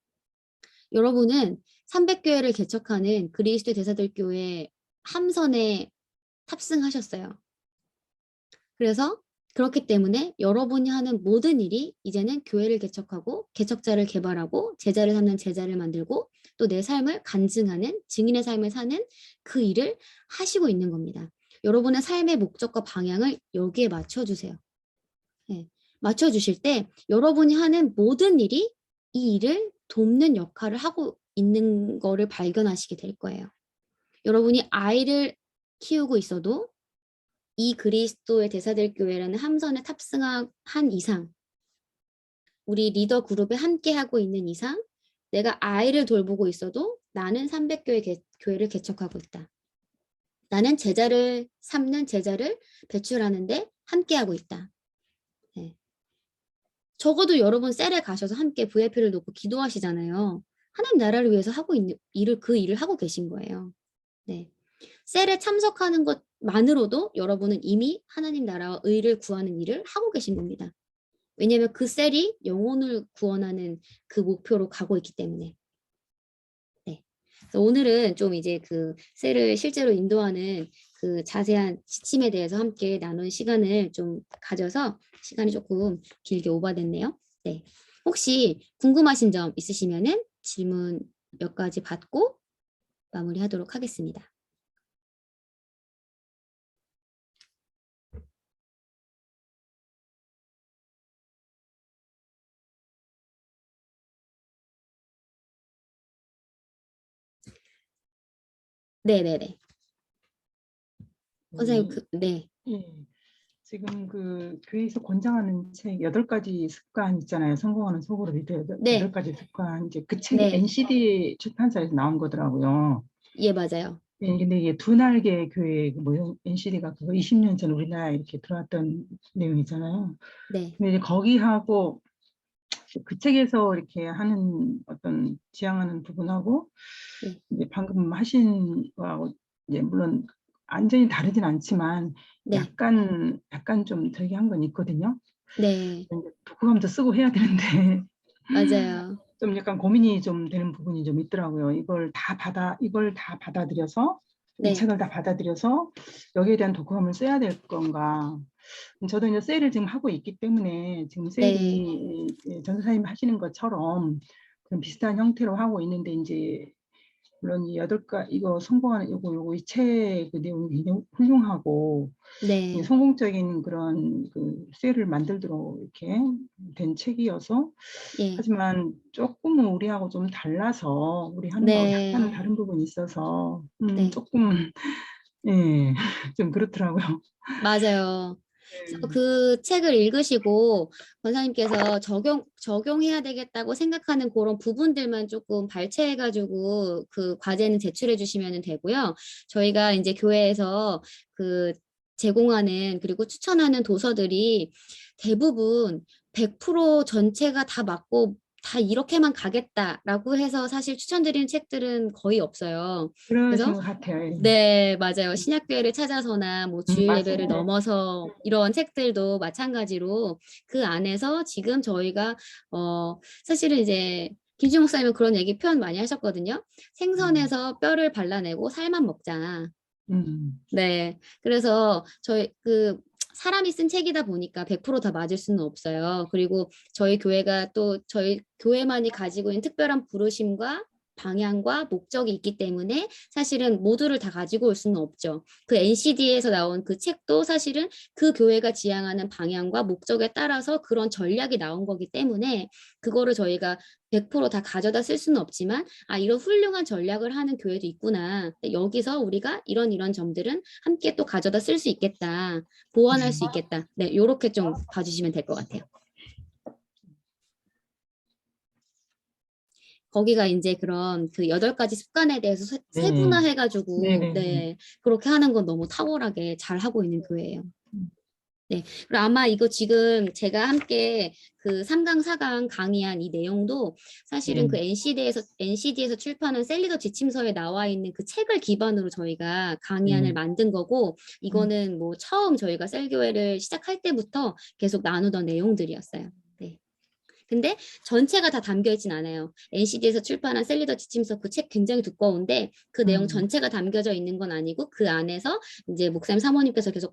여러분은 300교회를 개척하는 그리스도 대사들교회 함선에 탑승하셨어요. 그래서 그렇기 때문에 여러분이 하는 모든 일이 이제는 교회를 개척하고 개척자를 개발하고 제자를 삼는 제자를 만들고 또 내 삶을 간증하는 증인의 삶을 사는 그 일을 하시고 있는 겁니다. 여러분의 삶의 목적과 방향을 여기에 맞춰주세요. 네. 맞춰주실 때 여러분이 하는 모든 일이 이 일을 돕는 역할을 하고 있는 거를 발견하시게 될 거예요. 여러분이 아이를 키우고 있어도 이 그리스도의 대사될 교회라는 함선에 탑승한 이상, 우리 리더 그룹에 함께 하고 있는 이상, 내가 아이를 돌보고 있어도 나는 300교회를 개척하고 있다. 나는 제자를 삼는 제자를 배출하는데 함께 하고 있다. 네. 적어도 여러분 셀에 가셔서 함께 VIP를 놓고 기도하시잖아요. 하나님 나라를 위해서 하고 있는 그 일을 하고 계신 거예요. 네. 셀에 참석하는 것만으로도 여러분은 이미 하나님 나라와 의를 구하는 일을 하고 계신 겁니다. 왜냐하면 그 셀이 영혼을 구원하는 그 목표로 가고 있기 때문에. 네. 그래서 오늘은 좀 이제 그 셀을 실제로 인도하는 그 자세한 지침에 대해서 함께 나눈 시간을 좀 가져서 시간이 조금 길게 오버됐네요. 네. 혹시 궁금하신 점 있으시면은 질문 몇 가지 받고 마무리하도록 하겠습니다. 네네네. 선생님, 네. 예. 지금 그 교회에서 권장하는 책 8가지 습관 있잖아요. 성공하는 속으로 리더 네. 8가지 습관. 이제 그 책이 네. NCD 출판사에서 나온 거더라고요. 예, 맞아요. 예, 근데 이게 두 날개 교회 뭐 NCD가 그거 20년 전 우리나라에 이렇게 들어왔던 내용이잖아요. 네. 근데 이제 거기하고 그 책에서 이렇게 하는 어떤 지향하는 부분하고 네. 이제 방금 하신 거하고 이제 물론 완전히 다르진 않지만 네. 약간 좀 다르게 한 건 있거든요. 네. 이제 독후감도 쓰고 해야 되는데 맞아요. 좀 약간 고민이 좀 되는 부분이 좀 있더라고요. 이걸 다 받아들여서 이 네. 책을 다 받아들여서 여기에 대한 독후감을 써야 될 건가. 저도 이제 세일을 지금 하고 있기 때문에 지금 네. 세일이 전도사님 하시는 것처럼 그런 비슷한 형태로 하고 있는데 이제 물론 이 8가 이거 성공하는 요거 이 책 그 내용이 굉장히 훌륭하고 네. 성공적인 그런 그 세일을 만들도록 이렇게 된 책이어서 예. 하지만 조금은 우리하고 좀 달라서 우리 하는 거하고 약간은 네. 다른 부분이 있어서 네. 조금 예, 좀 그렇더라고요. 맞아요. 그래서 네. 그 책을 읽으시고 권사님께서 적용해야 되겠다고 생각하는 그런 부분들만 조금 발췌해가지고 그 과제는 제출해 주시면 되고요. 저희가 이제 교회에서 그 제공하는 그리고 추천하는 도서들이 대부분 100% 전체가 다 맞고 다 이렇게만 가겠다라고 해서 사실 추천드리는 책들은 거의 없어요. 그러신 그래서 것 같아요. 예. 네, 맞아요. 신약교회를 찾아서나 뭐 주일 예배를 맞아요. 넘어서 이런 책들도 마찬가지로 그 안에서 지금 저희가 사실은 이제 김지 목사님은 그런 얘기 표현 많이 하셨거든요. 생선에서 뼈를 발라내고 살만 먹자. 음, 네. 그래서 저희 사람이 쓴 책이다 보니까 100%다 맞을 수는 없어요. 그리고 저희 교회가 또 저희 교회만이 가지고 있는 특별한 부르심과 방향과 목적이 있기 때문에 사실은 모두를 다 가지고 올 수는 없죠. 그 NCD에서 나온 그 책도 사실은 그 교회가 지향하는 방향과 목적에 따라서 그런 전략이 나온 거기 때문에 그거를 저희가 100% 다 가져다 쓸 수는 없지만 이런 훌륭한 전략을 하는 교회도 있구나. 여기서 우리가 이런 점들은 함께 또 가져다 쓸 수 있겠다. 보완할 수 있겠다. 네, 이렇게 좀 봐주시면 될 것 같아요. 거기가 이제 그런 그 8가지 습관에 대해서 세분화해가지고 네네. 그렇게 하는 건 너무 탁월하게 잘 하고 있는 교회예요. 네, 그리고 아마 이거 지금 제가 함께 그 3강, 4강 강의한 이 내용도 사실은 그 NCD에서 출판한 셀리더 지침서에 나와 있는 그 책을 기반으로 저희가 강의안을 만든 거고, 이거는 뭐 처음 저희가 셀교회를 시작할 때부터 계속 나누던 내용들이었어요. 네. 근데 전체가 다 담겨 있진 않아요. NCD에서 출판한 셀리더 지침서 그 책 굉장히 두꺼운데 그 내용 전체가 담겨져 있는 건 아니고 그 안에서 이제 목사님 사모님께서 계속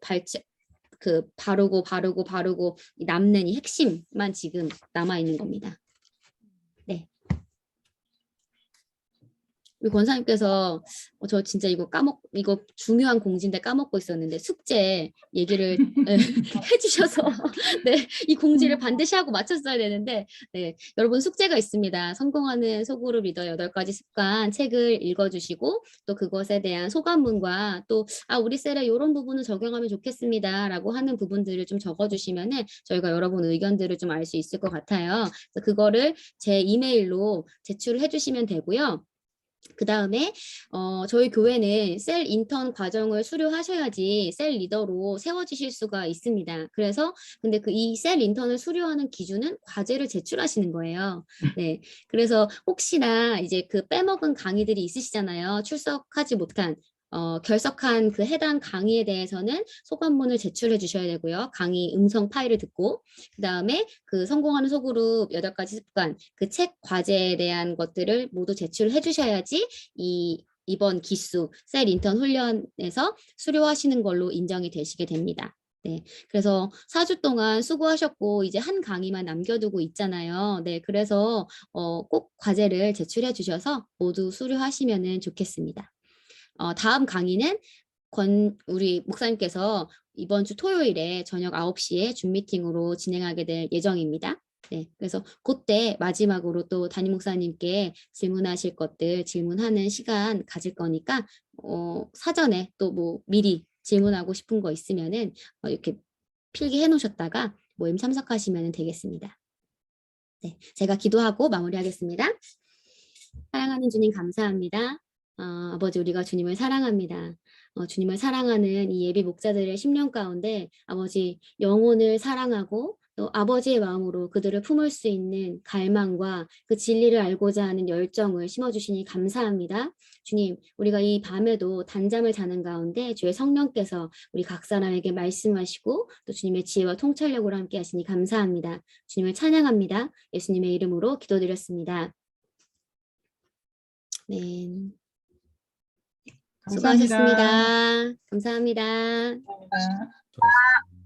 바르고 남는 이 핵심만 지금 남아 있는 겁니다. 네. 우리 권사님께서 저 진짜 이거 중요한 공지인데 까먹고 있었는데 숙제 얘기를 해주셔서 네, 이 공지를 반드시 하고 마쳤어야 되는데 네, 여러분 숙제가 있습니다. 성공하는 소그룹 리더 8가지 습관 책을 읽어주시고 또 그것에 대한 소감문과 또 우리 셀에 이런 부분을 적용하면 좋겠습니다 라고 하는 부분들을 좀 적어주시면은 저희가 여러분 의견들을 좀 알 수 있을 것 같아요. 그래서 그거를 제 이메일로 제출을 해주시면 되고요. 그 다음에 저희 교회는 셀 인턴 과정을 수료하셔야지 셀 리더로 세워지실 수가 있습니다. 그래서 근데 이 셀 인턴을 수료하는 기준은 과제를 제출하시는 거예요. 네, 그래서 혹시나 이제 그 빼먹은 강의들이 있으시잖아요. 출석하지 못한 결석한 그 해당 강의에 대해서는 소감문을 제출해 주셔야 되고요. 강의 음성 파일을 듣고 그 다음에 그 성공하는 소그룹 8가지 습관 그 책 과제에 대한 것들을 모두 제출해 주셔야지 이번 기수 셀 인턴 훈련에서 수료하시는 걸로 인정이 되시게 됩니다. 네, 그래서 4주 동안 수고하셨고 이제 한 강의만 남겨두고 있잖아요. 네, 그래서 꼭 과제를 제출해 주셔서 모두 수료하시면 좋겠습니다. 다음 강의는 우리 목사님께서 이번 주 토요일에 저녁 9시에 줌 미팅으로 진행하게 될 예정입니다. 네, 그래서 그때 마지막으로 또 담임 목사님께 질문하실 것들 질문하는 시간 가질 거니까 사전에 또 뭐 미리 질문하고 싶은 거 있으면은 이렇게 필기해 놓으셨다가 모임 참석하시면 되겠습니다. 네, 제가 기도하고 마무리하겠습니다. 사랑하는 주님 감사합니다. 아버지 우리가 주님을 사랑합니다. 주님을 사랑하는 이 예비 목자들의 심령 가운데 아버지 영혼을 사랑하고 또 아버지의 마음으로 그들을 품을 수 있는 갈망과 그 진리를 알고자 하는 열정을 심어주시니 감사합니다. 주님 우리가 이 밤에도 단잠을 자는 가운데 주의 성령께서 우리 각 사람에게 말씀하시고 또 주님의 지혜와 통찰력으로 함께 하시니 감사합니다. 주님을 찬양합니다. 예수님의 이름으로 기도드렸습니다. 네. 감사합니다. 수고하셨습니다. 감사합니다. 감사합니다.